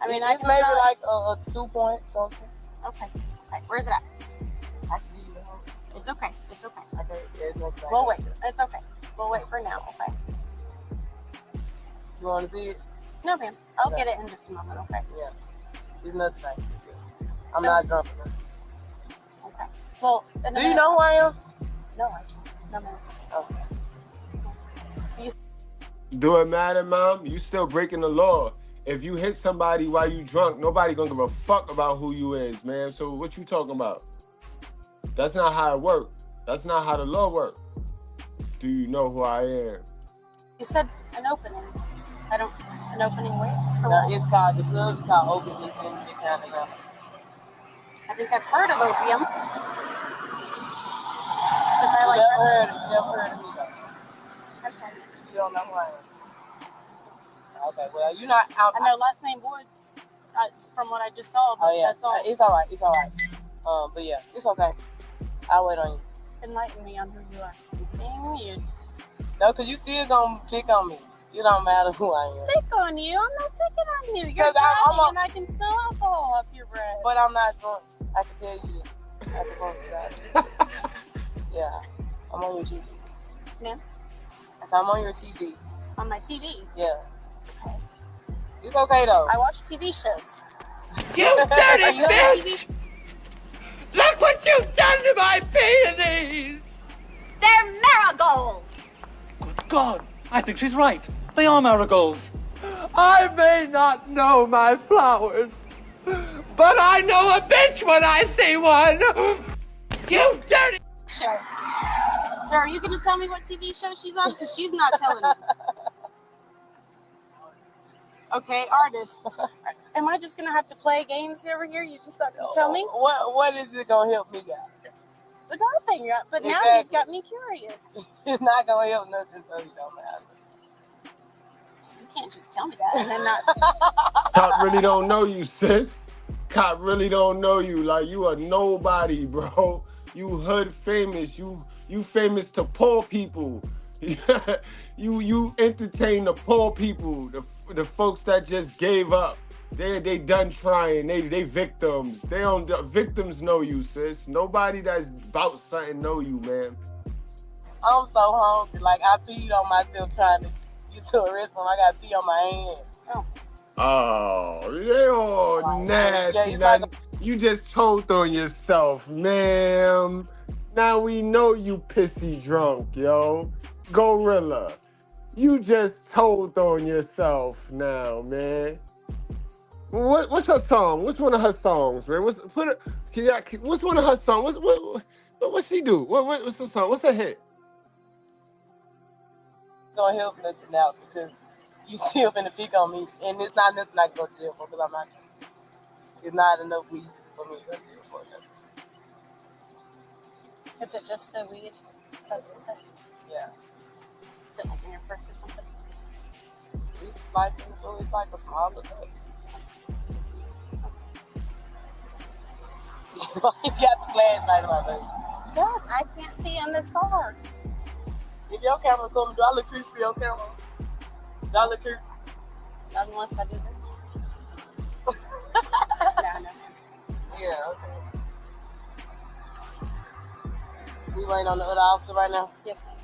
can maybe smell like a 2 point something. Okay. Okay. Where's it at? I can give you the whole. It's okay. It's okay. Okay, there's no thing. We'll wait. It's okay. We'll wait for now. Okay. You want to see it? No, ma'am. I'll get it in just a moment. Okay. Yeah. There's nothing I can do. I'm not drunk. Okay. Well, and Do you know who I am? No, I don't. No, ma'am. Okay. Do it matter, Mom? You still breaking the law. If you hit somebody while you drunk, nobody gonna give a fuck about who you is, man. So what you talking about? That's not how it work. That's not how the law work. Do you know who I am? You said an opening. An opening where? For No, what? it's called, the club is called Opium in Canada. I think I've heard of opium. But I like Never heard of me though. I'm sorry. You don't know who I am. Okay, well, you're not out. I know last name Woods. From what I just saw, but Oh yeah, that's all. it's all right. It's all right. But yeah, it's okay. I'll wait on you. Enlighten me on who you are. You seeing me? No, cause you still gonna pick on me. It don't matter who I am. Pick on you. I'm not picking on you. You're 'Cause driving I'm and I can smell alcohol off your breath. But I'm not drunk. I can tell you this. I can promise you that. Yeah, I'm on your TV. Ma'am? I'm on your TV. On my TV. Yeah. It's okay though. I watch TV shows. You Are you on a TV show? Look what you've done to my peonies! They're marigolds. Good God, I think she's right. They are marigolds. I may not know my flowers, but I know a bitch when I see one. You dirty Show. So are you going to tell me what TV show she's on? Because she's not telling me. Okay, artist. Am I just going to have to play games over here? You just not going to tell me? What is it gonna help me, guys? But nothing. But now Exactly. you've got me curious. It's not gonna help nothing, so it don't matter. You can't just tell me that and then not. Cop really don't know you, sis. Cop really don't know you. Like, you are nobody, bro. You hood famous. You famous to poor people. you entertain the poor people, the folks that just gave up. They done trying. They victims. Victims know you, sis. Nobody that's about something know you, man. I'm so hungry. Like, I peed on myself trying to get to a restaurant. I got pee on my hand. Oh, they all nasty. Yeah, You just told on yourself, ma'am. Now we know you pissy drunk, yo. Glorilla. You just told on yourself now, man. What's her song? What's one of her songs, man? What's one of her songs? What she do? What's the song? What's her hit? Gonna help nothing out because you still finna pick on me, and it's not nothing I can go to jail for because I'm not. It's not enough weed for me to go to jail for nothing. Is it just the weed? Yeah. Is it like in your purse or something? It's like a small little thing. You got the flashlight in my face. Yes, I can't see in this car. If your camera comes, do I look creepy for your camera? Do I look creepy? Not unless I do this. No. Yeah, okay. We waiting on the other officer right now? Yes, ma'am.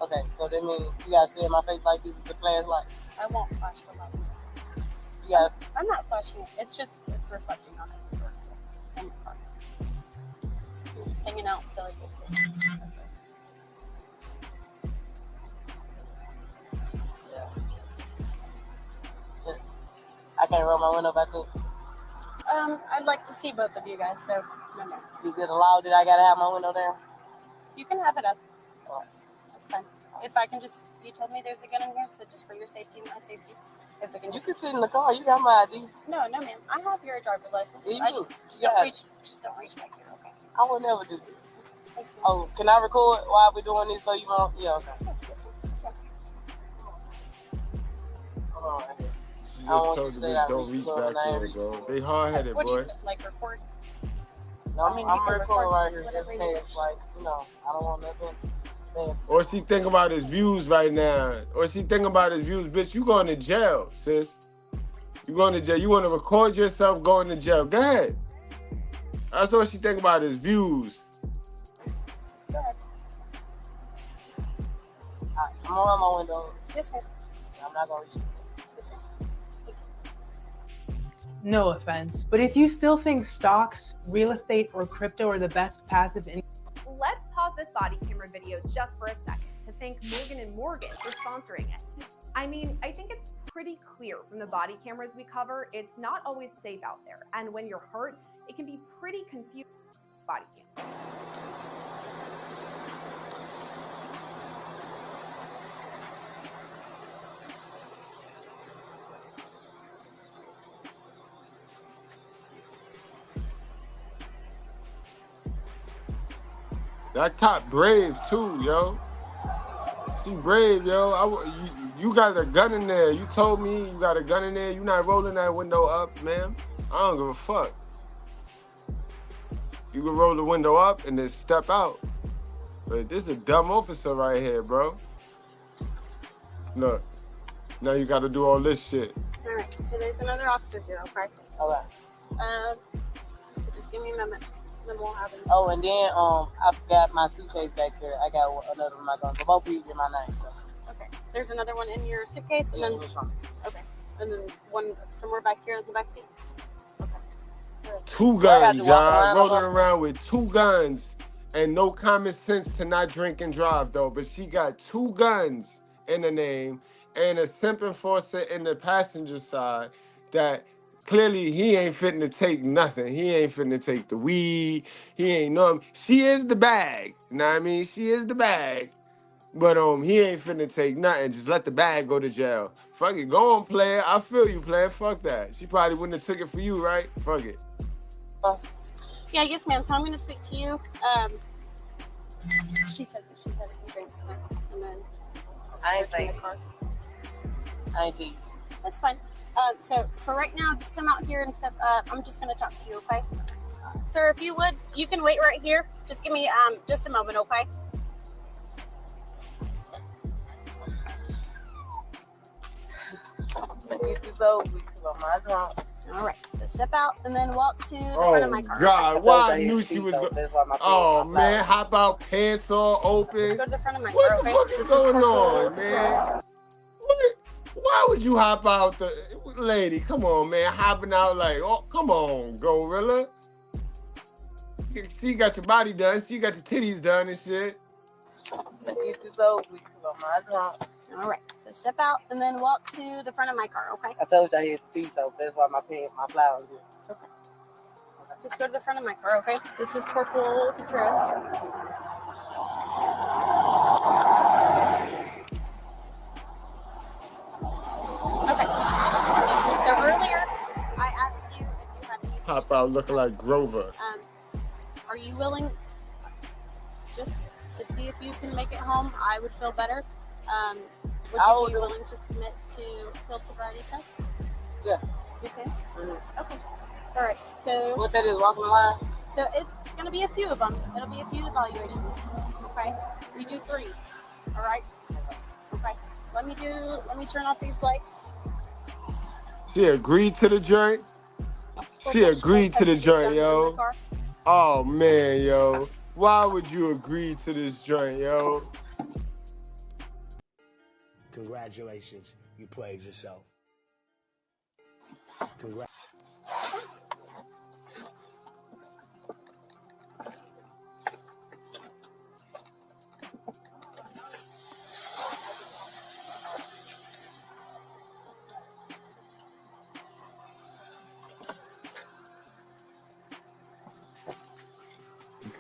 Okay, so that means you gotta stay in my face like this with the flashlight. I won't flash the light. You gotta. I'm not flashing it. It's reflecting on it. In the car. I'm just hanging out until he gets it. That's it. I can't roll my window back up. I'd like to see both of you guys, so no. Is it allowed that I gotta have my window down? You can have it up. Alright. That's fine. If I can just, you told me there's a gun in here, so just for your safety and my safety. If we can You just. can sit in the car. You got my ID. No, ma'am. I have your driver's license. Yeah, you I do. just You don't got reach. Just don't reach back here, okay? I would never do this. Thank you. Oh, can I record while we're doing this so you won't? Yeah, okay. Yes, ma'am. Hold on right here. She I don't just want told you you to say bitch, I don't reach reach for back it, I ain't there, reach bro. for it. They hard-headed, What do you boy. say? Like record? No, I mean, you I'm can recording record right here. whatever Just you in wish. case, like, I don't want nothing. Man, Or she think about his views right now. Or she think about his views. Bitch, you going to jail, sis. You going to jail. You want to record yourself going to jail. Go ahead. That's what she think about his views. Go ahead. I'm gonna run my window. Yes, ma'am. I'm not gonna reach. Yes, ma'am. No offense, but if you still think stocks, real estate, or crypto are the best passive income, Let's pause this body camera video just for a second to thank Morgan & Morgan for sponsoring it. I mean, I think it's pretty clear from the body cameras we cover, it's not always safe out there. And when you're hurt, it can be pretty confusing. Body cam. That cop brave too, yo. She brave, yo. You got a gun in there. You told me you got a gun in there. You not rolling that window up, ma'am. I don't give a fuck. You can roll the window up and then step out. But this is a dumb officer right here, bro. Look, now you got to do all this shit. All right, so there's another officer here, okay? Okay. So just give me a moment, then we'll have it. Oh, and then I've got my suitcase back there. I got another one. But both of you get my name. So. Okay. There's another one in your suitcase, and then okay, and then one somewhere back here in the back seat. Two guns, y'all. Rolling around with two guns and no common sense to not drink and drive, though. But she got two guns in the name and a simp enforcer in the passenger side that clearly he ain't fitting to take nothing. He ain't fitting to take the weed. He ain't know him. She is the bag. You know what I mean? She is the bag. But he ain't finna take nothing. Just let the bag go to jail. Fuck it. Go on, player. I feel you, player. Fuck that. She probably wouldn't have took it for you, right? Fuck it. Yeah, yes, ma'am. So I'm gonna speak to you. She said a few drinks, and then I ain't saying. I ain't tea. That's fine. So for right now, just come out here and step up. I'm just gonna talk to you, okay? Sir, if you would, you can wait right here. Just give me just a moment, okay? So this is over. My drunk. All right, so step out and then walk to the front of my car. Oh, God, why I knew she was going Oh, man, hop out, pants all open. Let's go to the front of my What car, the okay? fuck is going on, man? Why would you hop out the... Lady, come on, man, hopping out like, oh, come on, Glorilla. She got your body done. She got your titties done and shit. So this is over. My drunk. All right, so step out and then walk to the front of my car, okay? I told you I had to pee, so that's why my flowers here. Okay. Just go to the front of my car, okay? This is Corporal Contreras. Okay. So earlier, I asked you if you had any... Hop out looking like Grover. Are you willing just to see if you can make it home? I would feel better. Would you be willing to commit to field sobriety tests? Yeah. Yes, ma'am? Okay. All right. So what that is, walking line? So it's going to be a few of them. It'll be a few evaluations. Okay. We do 3. All right. Okay. Let me turn off these lights. She agreed to the joint. She agreed to the joint, yo. Oh, man, yo. Why would you agree to this joint, yo? Congratulations, you played yourself. Congrats.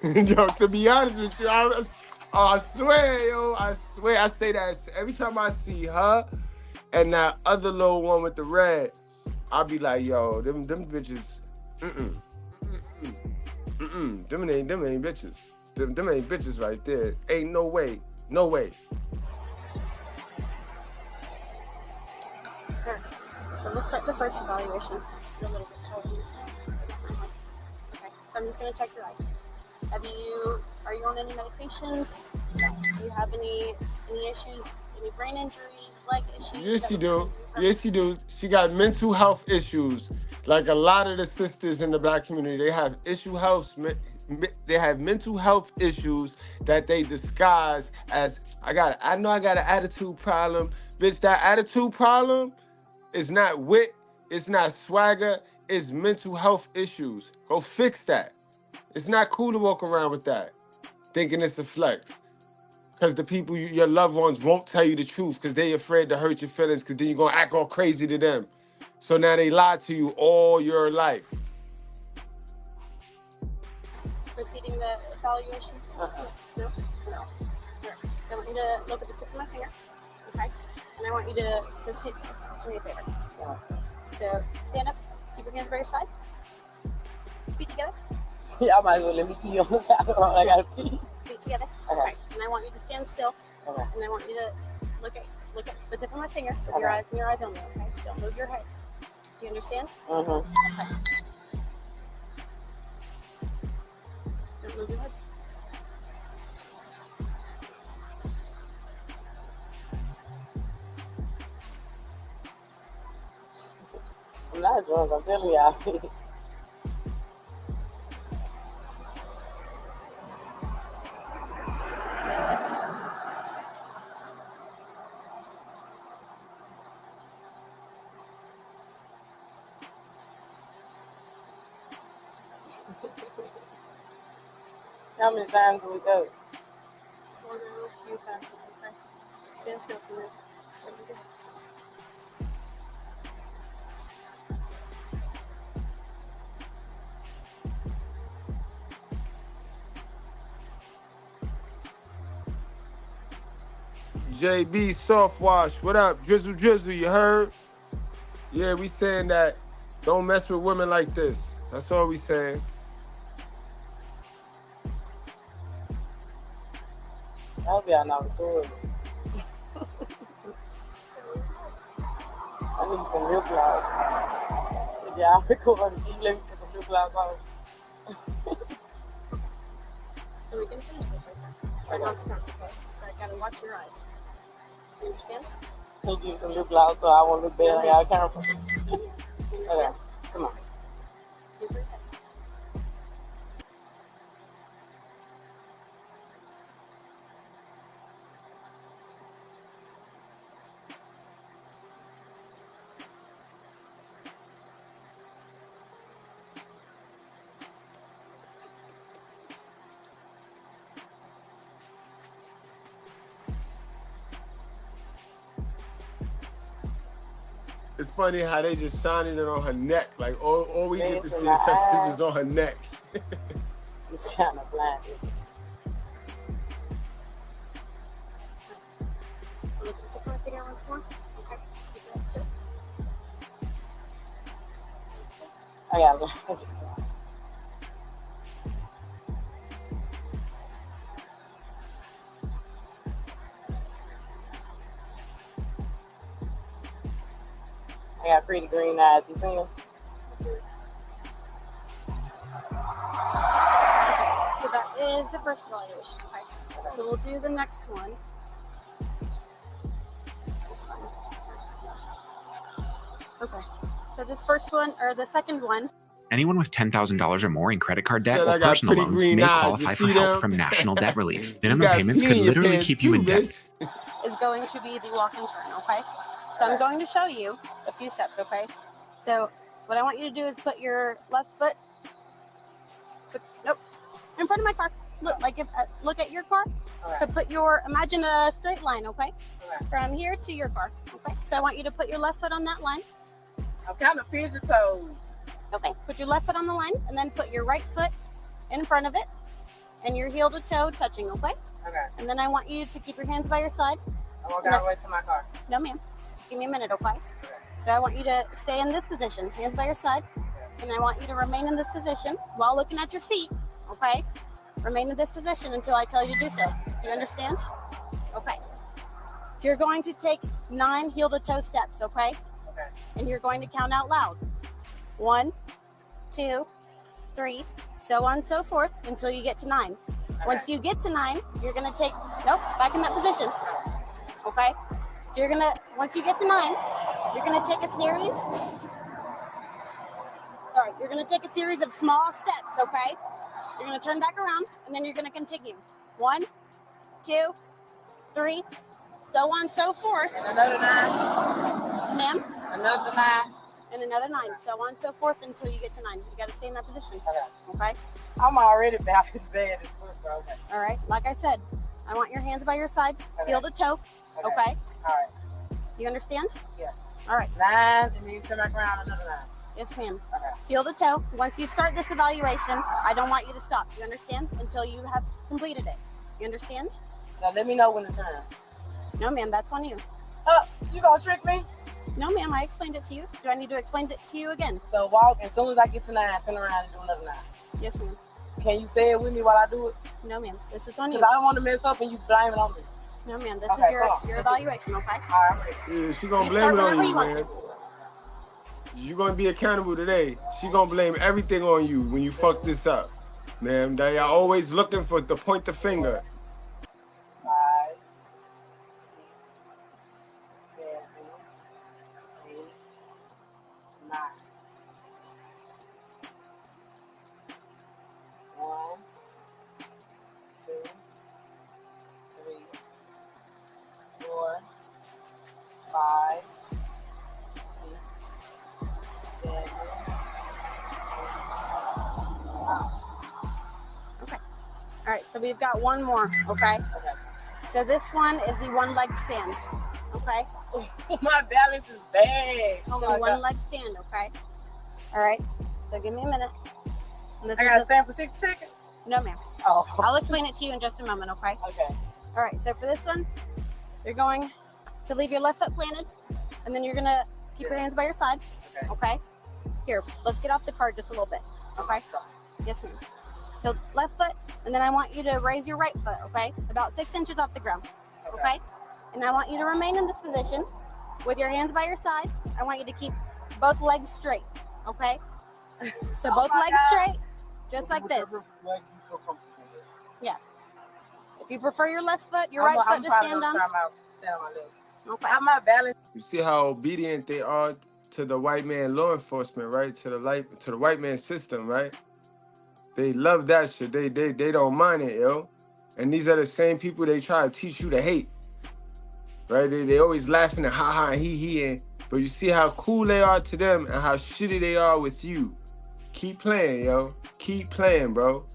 Yo, to be honest with you, I swear, yo, I say that every time I see her and that other little one with the red, I'll be like, yo, them bitches, them ain't bitches. Them ain't bitches right there. Ain't no way, no way. Sure. So let's start the first evaluation. A little bit taller. Okay, so I'm just gonna check your eyes. Are you on any medications? Do you have any issues, any brain injury, leg issues? Yes, she do. Yes, she do. She got mental health issues. Like a lot of the sisters in the Black community, they have they have mental health issues that they disguise as, I know I got an attitude problem. Bitch, that attitude problem is not wit, it's not swagger, is mental health issues. Go fix that. It's not cool to walk around with that, thinking it's a flex. Because the people, your loved ones, won't tell you the truth because they're afraid to hurt your feelings because then you're going to act all crazy to them. So now they lie to you all your life. Proceeding the evaluation? No? No. All right. So I want you to look at the tip of my finger, okay? And I want you to just do me a favor. So stand up, keep your hands by your side, feet together. Yeah, I might as well let me pee on the side. I gotta pee. Feet together. Okay. All right. And I want you to stand still. Okay. And I want you to look at the tip of my finger with your eyes and your eyes only, okay? Don't move your head. Do you understand? Mm-hmm. Okay. Don't move your head. I'm not drunk, I'm telling y'all. How many times do we go? We'll do a few times, okay? Stand still for me. What do you do? JB Soft Wash, what up? Drizzle Drizzle, you heard? Yeah, we saying that don't mess with women like this. That's all we saying. I'll be out now recording. I need some lip gloss. If y'all recording, can you let me put some lip gloss on? So we can finish this right now. Try not to come, okay? So I gotta watch your eyes. You understand? Can you give some lip gloss so I won't look bad on y'all camera? Okay, come on. Here's what I said. It's funny how they just shining it on her neck. Like all we get to see is my her eyes. pictures on her neck. It's trying to blind you. So look at the tip of my finger once more. Okay. Keep that still. I got it. I got pretty green eyes. You seen them? So that is the first evaluation. Okay. So we'll do the next one. This is fun. Okay. So this first one, or the second one. Anyone with $10,000 or more in credit card debt Said I or got personal pretty loans green may eyes. qualify You for see help them? from National Debt Relief. You Minimum got payments pee could in your literally pants keep you too, in debt. bitch. Is going to be the walk and turn, okay? So I'm going to show you a few steps, okay? So what I want you to do is put your left foot, in front of my car. Look, like if look at your car. Okay. So put your, imagine a straight line, okay? Okay. From here to your car, okay? So I want you to put your left foot on that line. I'm kind of physical. Okay, put your left foot on the line and then put your right foot in front of it and your heel to toe touching, okay? Okay. And then I want you to keep your hands by your side. I'm walking all the way to my car. No, ma'am. Just give me a minute, okay? So I want you to stay in this position, hands by your side. And I want you to remain in this position while looking at your feet, okay? Remain in this position until I tell you to do so. Do you understand? Okay. So you're going to take 9 heel to toe steps, okay? Okay. And you're going to count out loud. 1, 2, 3, so on and so forth until you get to 9. Okay. Once you get to 9, you're going to take, back in that position. Okay? So you're going to, once you get to 9, you're going to take a series. You're going to take a series of small steps, okay? You're going to turn back around, and then you're going to continue. 1, 2, 3, so on and so forth. And another 9. Ma'am? Another 9. and another 9, so on and so forth until you get to 9. You got to stay in that position. Okay. I'm already balanced bad as fuck, bro. Okay. All right. Like I said, I want your hands by your side, heel to toe. Okay. All right. You understand? Yeah. All right. 9, and then you turn back around another 9. Yes, ma'am. Okay. Heel to toe. Once you start this evaluation, I don't want you to stop. You understand? Until you have completed it. You understand? Now let me know when to turn. No, ma'am. That's on you. You gonna trick me? No, ma'am. I explained it to you. Do I need to explain it to you again? So walk, as soon as I get to 9, turn around and do another 9. Yes, ma'am. Can you say it with me while I do it? No, ma'am. This is on you. Because I don't want to mess up and you blame it on me. No, ma'am. This Okay, is your come on. evaluation, okay? All right. Yeah, she gonna You blame start it on whenever you, you want man. to. You're gonna be accountable today. She gonna blame everything on you when you fuck this up. Man, they are always looking for to point the finger. 5, 6, 7, 8, 9. 1, 2, 3, 4, 5, 6, 7, 8, 9. All right, so we've got one more, okay? So this one is the one leg stand, okay? My balance is bad. Oh So my one God. leg stand, okay? All right, so give me a minute. And this I is gotta the- stand for 60 seconds? No, ma'am. Oh. I'll explain it to you in just a moment, okay? Okay. All right, so for this one, you're going to leave your left foot planted, and then you're gonna keep your hands by your side, okay? Here, let's get off the card just a little bit, okay? Yes, ma'am. So left foot, and then I want you to raise your right foot, okay? About 6 inches off the ground, okay? And I want you to remain in this position with your hands by your side. I want you to keep both legs straight, okay? So both legs straight, just like this. Yeah. If you prefer your left foot, your right foot to stand on. Okay. I'm not balanced. You see how obedient they are to the white man law enforcement, right? To the white man system, right? They love that shit. They don't mind it, yo. And these are the same people they try to teach you to hate. Right? They always laughing and ha ha and he and but you see how cool they are to them and how shitty they are with you. Keep playing, yo. Keep playing, bro.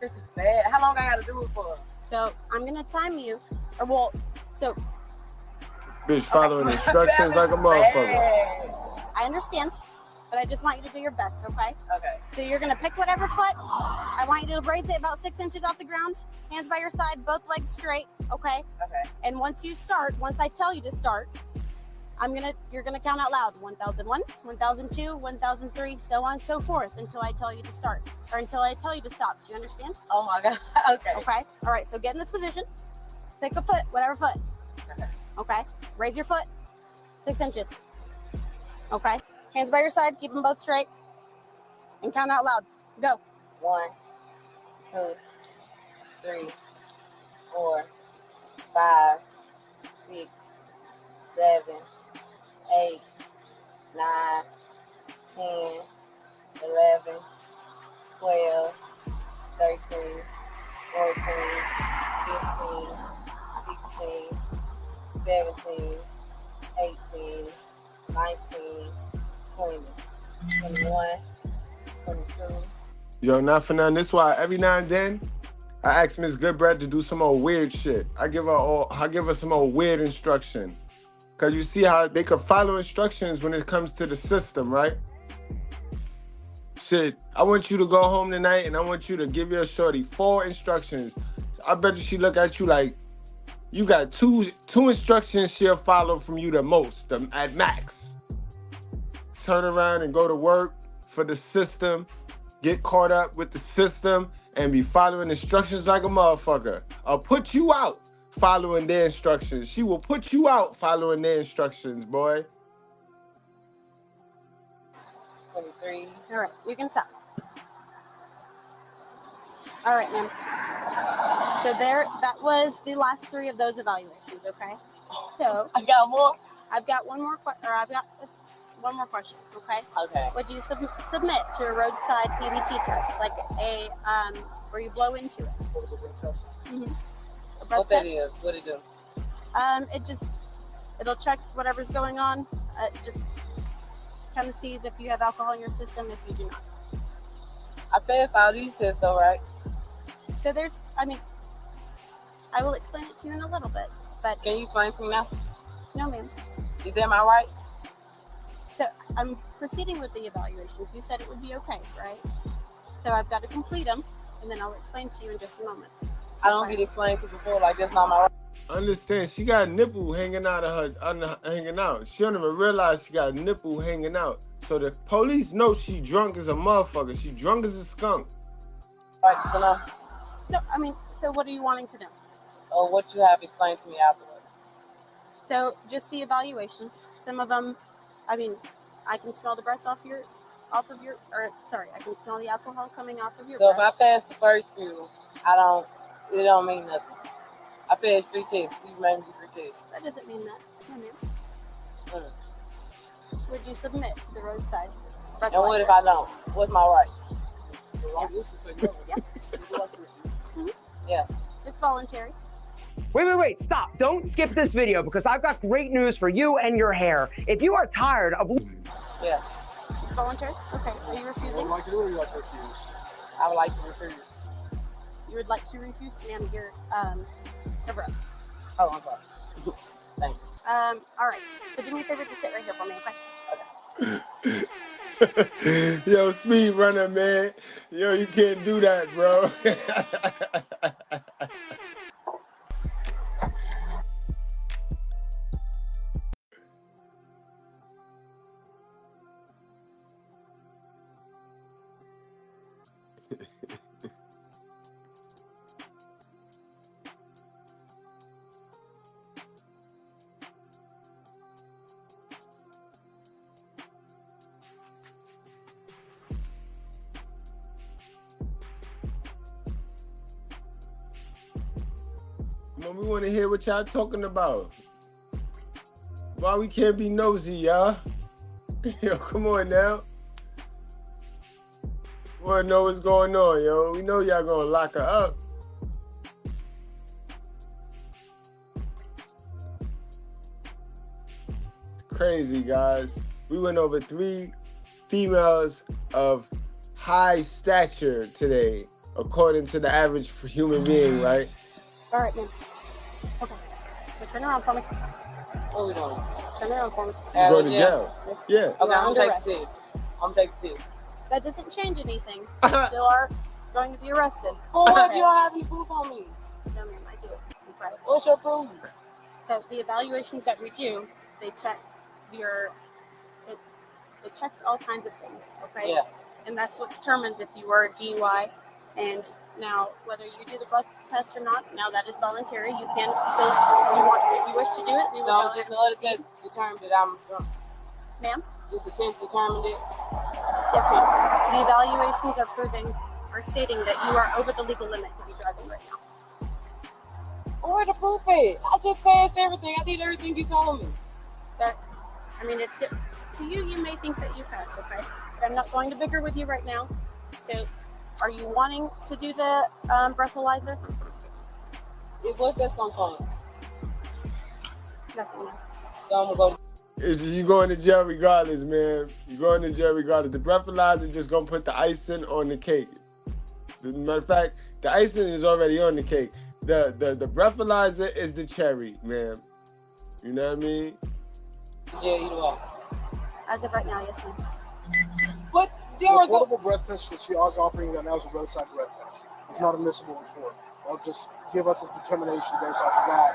This is bad. How long I gotta do it for? So I'm gonna time you, or well, so Bitch following instructions like a motherfucker. I understand, but I just want you to do your best, okay? Okay. So you're gonna pick whatever foot. I want you to raise it about 6 inches off the ground, hands by your side, both legs straight, okay? Okay. And once I tell you to start, you're gonna count out loud. 1001, 1002, 1003, so on and so forth until I tell you to start, or until I tell you to stop. Do you understand? Oh my God. Okay. Okay. All right. So get in this position. Pick a foot, whatever foot. Okay. Raise your foot 6 inches. Okay. Hands by your side. Keep them both straight. And count out loud. Go. 1, 2, 3, 4, 5, 6, 7, 8, 9, 10, 11, 12, 13, 14, 15, 16, 17, 18, 19, 20, 21, 22. Yo, not for nothing. This is why every now and then I ask Miss Goodbread to do some old weird shit. I give her some old weird instruction. Cause you see how they could follow instructions when it comes to the system, right? Shit, I want you to go home tonight and I want you to give your shorty 4 instructions. I bet you she look at you like you got two instructions she'll follow from you the most, at max. Turn around and go to work for the system, get caught up with the system, and be following instructions like a motherfucker. Or put you out following their instructions. She will put you out following their instructions, boy. 23. All right. You can stop. All right, ma'am. So that was the last 3 of those evaluations, okay? So I got more? I've got one more question, okay? Okay. Would you submit to a roadside PBT test, like a where you blow into it? Mm-hmm. What that is? What it do? It'll check whatever's going on. kind of sees if you have alcohol in your system, if you do not. I passed all these tests though, right? So there's, I mean, I will explain it to you in a little bit, but... Can you explain to me now? No, ma'am. Is that my right? So I'm proceeding with the evaluations. You said it would be okay, right? So I've got to complete them, and then I'll explain to you in just a moment. I don't get explained to before, like that's not my right. Understand, she got a nipple hanging out of her, hanging out. She don't even realize she got a nipple hanging out. So the police know she drunk as a motherfucker. She drunk as a skunk. Right, so now, No, I mean, so what are you wanting to know? or what you have explained to me afterwards. So just the evaluations. Some of them, I mean, I can smell the breath I can smell the alcohol coming off of your So if breath. I pass the first few, it don't mean nothing. I passed 3 tests. You made me do 3 tests. That doesn't mean that. No, ma'am. Would you submit to the roadside? And what if I don't? What's my right? Yeah. It's voluntary. Wait, stop. Don't skip this video because I've got great news for you and your hair. If you are tired of... Yeah. It's voluntary? Okay. Are you refusing? I would like to refuse. You would like to refuse? Ma'am, your breath. Oh, I'm sorry. Thank you. All right. So do me a favor to sit right here for me, okay? Yo, speed runner, man. Yo, you can't do that, bro. We want to hear what y'all talking about. Why we can't be nosy, y'all? Yo, come on now. Want to know what's going on, yo? We know y'all gonna lock her up. It's crazy, guys. We went over 3 females of high stature today, according to the average human being, right? All right, ma'am. Okay. So turn around for me. What are we doing? Turn around for me. You go to jail. Yeah. Okay, I'm gonna take the test. I'm gonna take the test. That doesn't change anything. You still are going to be arrested. Well, what if you don't have any proof on me? No, ma'am, I do. Right. What's your proof? So the evaluations that we do, they check it checks all kinds of things, okay? Yeah. And that's what determines if you are a DUI. And now, whether you do the breath test or not, now that is voluntary. You can still, if you wish to do it, we will No, go just ahead the and other proceed. test determined that I'm drunk. Ma'am? Just the test determined it. Yes, ma'am. The evaluations are stating that you are over the legal limit to be driving right now. Where the proof is? I just passed everything. I did everything you told me. It's to you. You may think that you passed, okay? But I'm not going to bicker with you right now. So, are you wanting to do the breathalyzer? What's that gonna change? Nothing. So I'm gonna go. You going to jail regardless, man. You going to jail regardless. The breathalyzer just gonna put the icing on the cake. As a matter of fact, the icing is already on the cake. The breathalyzer is the cherry, man. You know what I mean? Yeah, either way. As of right now, yes, ma'am. But the portable breath test that she was offering right now is a roadside breath test. It's not a admissible report. They'll just give us a determination based off of that.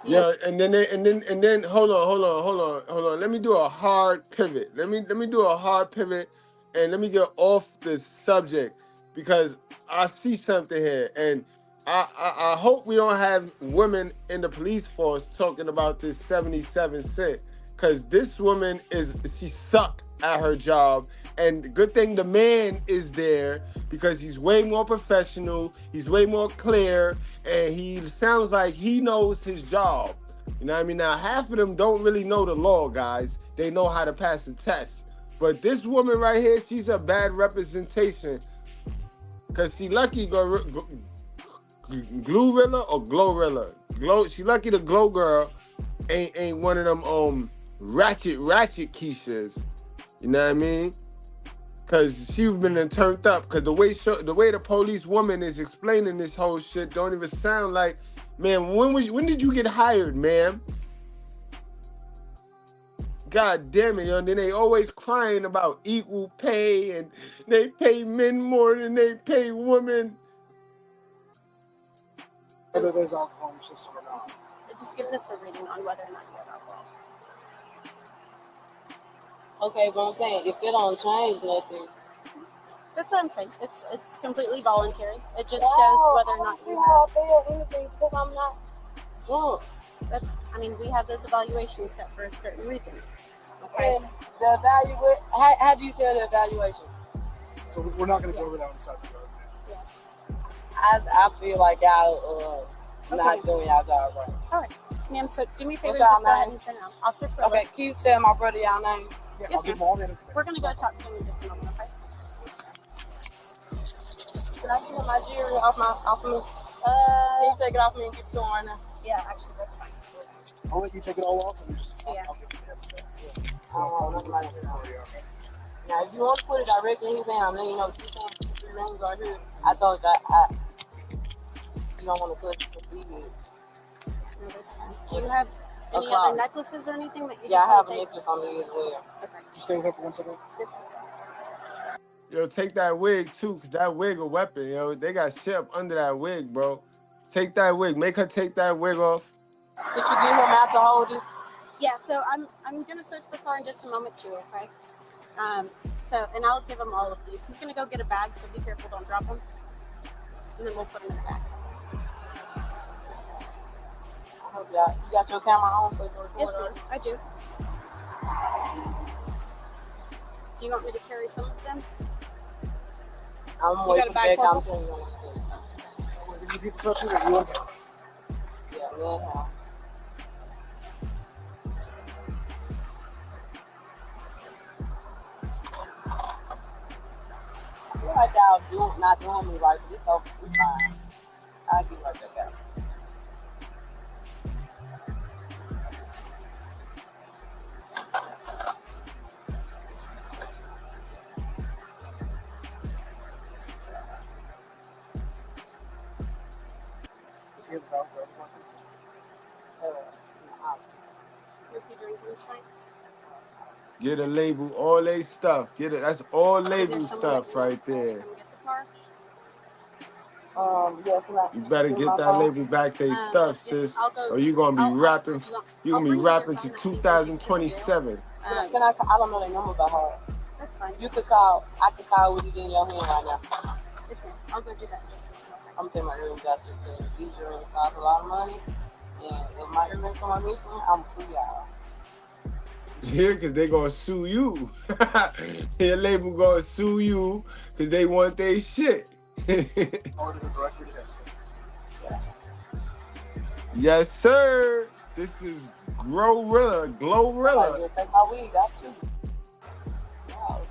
Yeah, and then hold on. Let me do a hard pivot. Let me do a hard pivot, and let me get off the subject because I see something here, and I hope we don't have women in the police force talking about this 77 cent, because this woman she sucked at her job, and good thing the man is there because he's way more professional, he's way more clear, and he sounds like he knows his job. You know what I mean? Now, half of them don't really know the law, guys. They know how to pass the test. But this woman right here, she's a bad representation because she lucky Glorilla or Glorilla. She lucky the Glow girl ain't one of them ratchet Keishas. You know what I mean? Cause she's been turned up. Cause the way the police woman is explaining this whole shit don't even sound like, man. When did you get hired, ma'am? God damn it, yo. And then they always crying about equal pay and they pay men more than they pay women. Whether there's alcohol in your system or not. It just gives us a reading on whether or not you have alcohol. Okay, but I'm saying if it don't change nothing. That's what I'm saying. It's completely voluntary. It just shows whether or not you have anything because I'm not drunk. I mean, we have those evaluations set for a certain reason. Okay. And the evaluation, how do you tell the evaluation? So we're not going to go over that on the side of the road. I feel like y'all not doing y'all job right. All right. Ma'am, so do me a favor, What's just y'all go ahead names? and turn around. Officer Prilla. Okay, can you tell my brother y'all names? Yeah, Yes, I'll give them all in. We're going to go talk to him in just a moment, okay? Can I get my jewelry off me? Can you take it off me and give it to him right now? Yeah, actually, that's fine. I'll let you take it all off and just, Yeah. I'll give you the extra. Now, if you want to put it directly in his hand, I'm letting you know if you can't see 3 names right here. I told you you don't want to touch it for 3 years. No, that's fine. Do you have any other necklaces or anything that you Yeah, just I have want a to take? necklace on me as well. Okay. Just stay with her for 1 second. Yes, sir. Yo, take that wig too, cause that wig a weapon, yo. They got shit up under that wig, bro. Take that wig. Make her take that wig off. Did you get him out to hold this? Yeah, so I'm going to search the car in just a moment too, okay? And I'll give him all of these. He's going to go get a bag, so be careful, don't drop him. And then we'll put him in the bag. You got your camera on so you can record? Yes, ma'am, I do. Do you want me to carry some of them? I'm You got a bag full? telling you. Did you people touch it or you want to? Yeah, man. I feel like y'all not doing me right, but it's okay. It's fine. I'll get right back out. Whiskey drinking tonight? Get a label, all they stuff. Get it. That's all Is there label someone stuff that you right want to there. come get the car? Yeah, can I You better get get my that phone? label back, they stuff, Yes, sis. I'll go. Or you gonna be I'll rapping. ask you. You gonna be I'll bring you your rapping phone to that you can take to the jail. 2027. Can I don't know their number by heart. That's fine. You could call. I could call with it in your hand right now. Yes, ma'am. I'll go do that. I'm taking my earrings out to these earrings cost a lot of money. And if my earrings come missing, I'm free y'all. Yeah, because they gonna sue you. Your label gonna sue you because they want their shit. Yes, sir. This is Glorilla. Take my weed out too. Wow.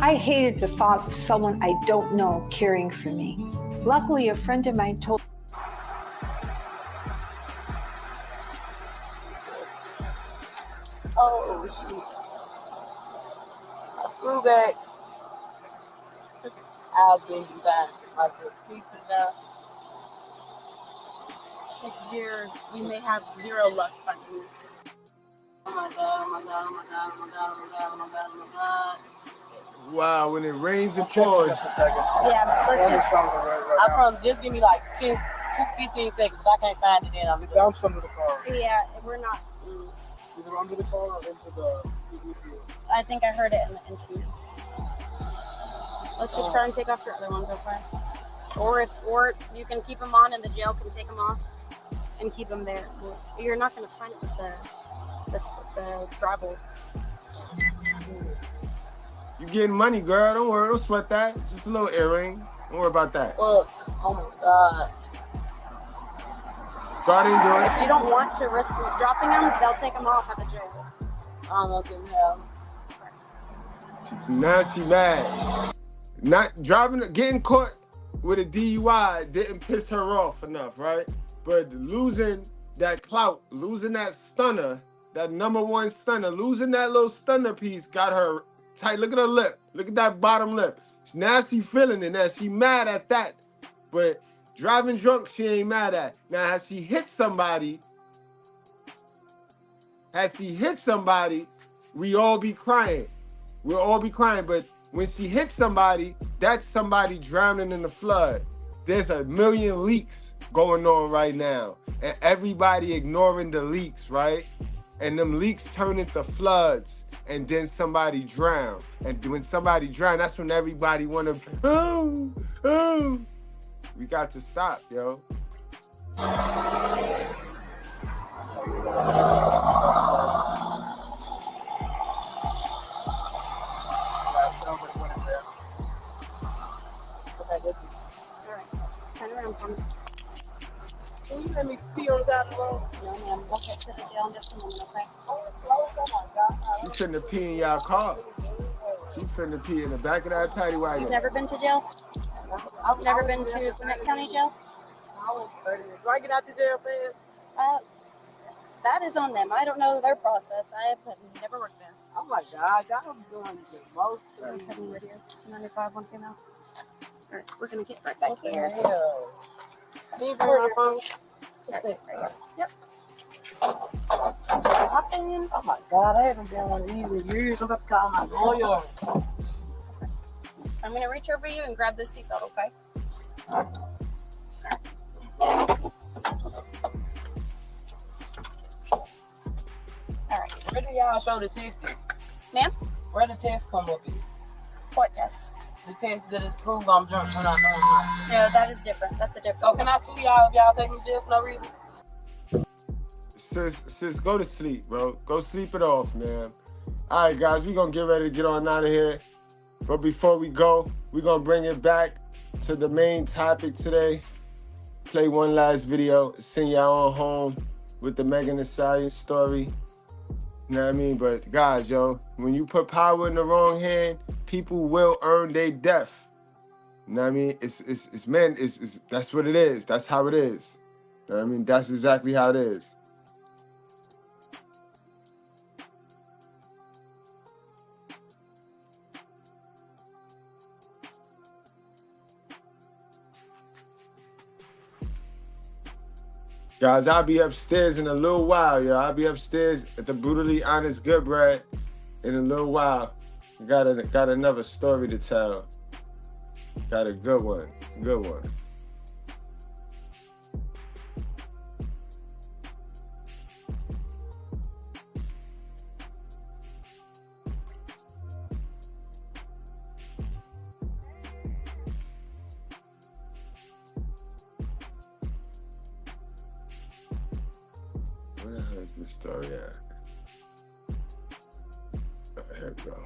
I hated the thought of someone I don't know caring for me. Luckily, a friend of mine told Oh, shit. My screw back. I'll bring you down. My pieces down. You may have 0 luck finding this. Oh my God, oh my God, oh my God, oh my God, oh my God, oh my God, oh my God. Wow, when it rains, it pours. Yeah, let's just. I promise, just give me like 15 seconds. If I can't find it, then I'm good. Bounce under the car. Yeah, we're not. Either under the car or into the EDP. I think I heard it in the engine. Let's just try and take off your other ones, okay? Or you can keep them on and the jail can take them off and keep them there. You're not going to find it with the gravel. You getting money, girl. Don't worry. Don't sweat that. It's just a little earring. Don't worry about that. Look, oh my God. God ain't doing it. If you don't want to risk dropping them, they'll take them off at the jail. I don't know if they have. Now she mad. Not driving, getting caught with a DUI didn't piss her off enough, right? But losing that clout, losing that stunner, that #1 stunner, losing that little stunner piece got her tight. Look at her lip. Look at that bottom lip. Now she feeling it. Now she mad at that. But driving drunk, she ain't mad at. Now, has she hit somebody, we all be crying. We'll all be crying. But when she hit somebody, that's somebody drowning in the flood. There's a million leaks going on right now. And everybody ignoring the leaks, right? And them leaks turn into floods. And then somebody drown. And when somebody drown, that's when everybody wanna, oh. We got to stop, yo. Turn around for me. Can you let me pee on the side of the road? No, ma'am. We'll get to the jail in just a moment, okay? She finna pee in y'all car. She finna pee in the back of that paddy wagon. You've never been to jail? I've never been to Gwinnett County Jail? Do I get out the jail fast? That is on them. I don't know their process. I have never worked there. Oh my God, y'all doing the most. 37 radio, 295, one came out. All right, we're gonna get right back here. Can you bring my phone? Right here. Yep. Hop in. Oh my God, I haven't been one of these in years. I'm about to call my lawyer. I'm gonna reach over you and grab this seatbelt, okay? All right. Where do y'all show the test? Ma'am? Where the test come up in? What test? The test that prove I'm drunk when I know I'm No, that is different. That's a different one. Can I sue y'all if y'all take me to jail for no reason? Sis, go to sleep, bro. Go sleep it off, man. All right, guys, we're going to get ready to get on out of here. But before we go, we're going to bring it back to the main topic today. Play one last video. Send y'all on home with the Megan Thee Stallion story. You know what I mean? But, guys, yo, when you put power in the wrong hand, people will earn their death. You know what I mean? It's that's what it is. That's how it is. You know what I mean? That's exactly how it is. Guys, I'll be upstairs in a little while, yo. I'll be upstairs at the Brutally Honest Goodbread in a little while. Got another story to tell. Got a good one. Good one. Where the hell is this story at? Oh, here we go.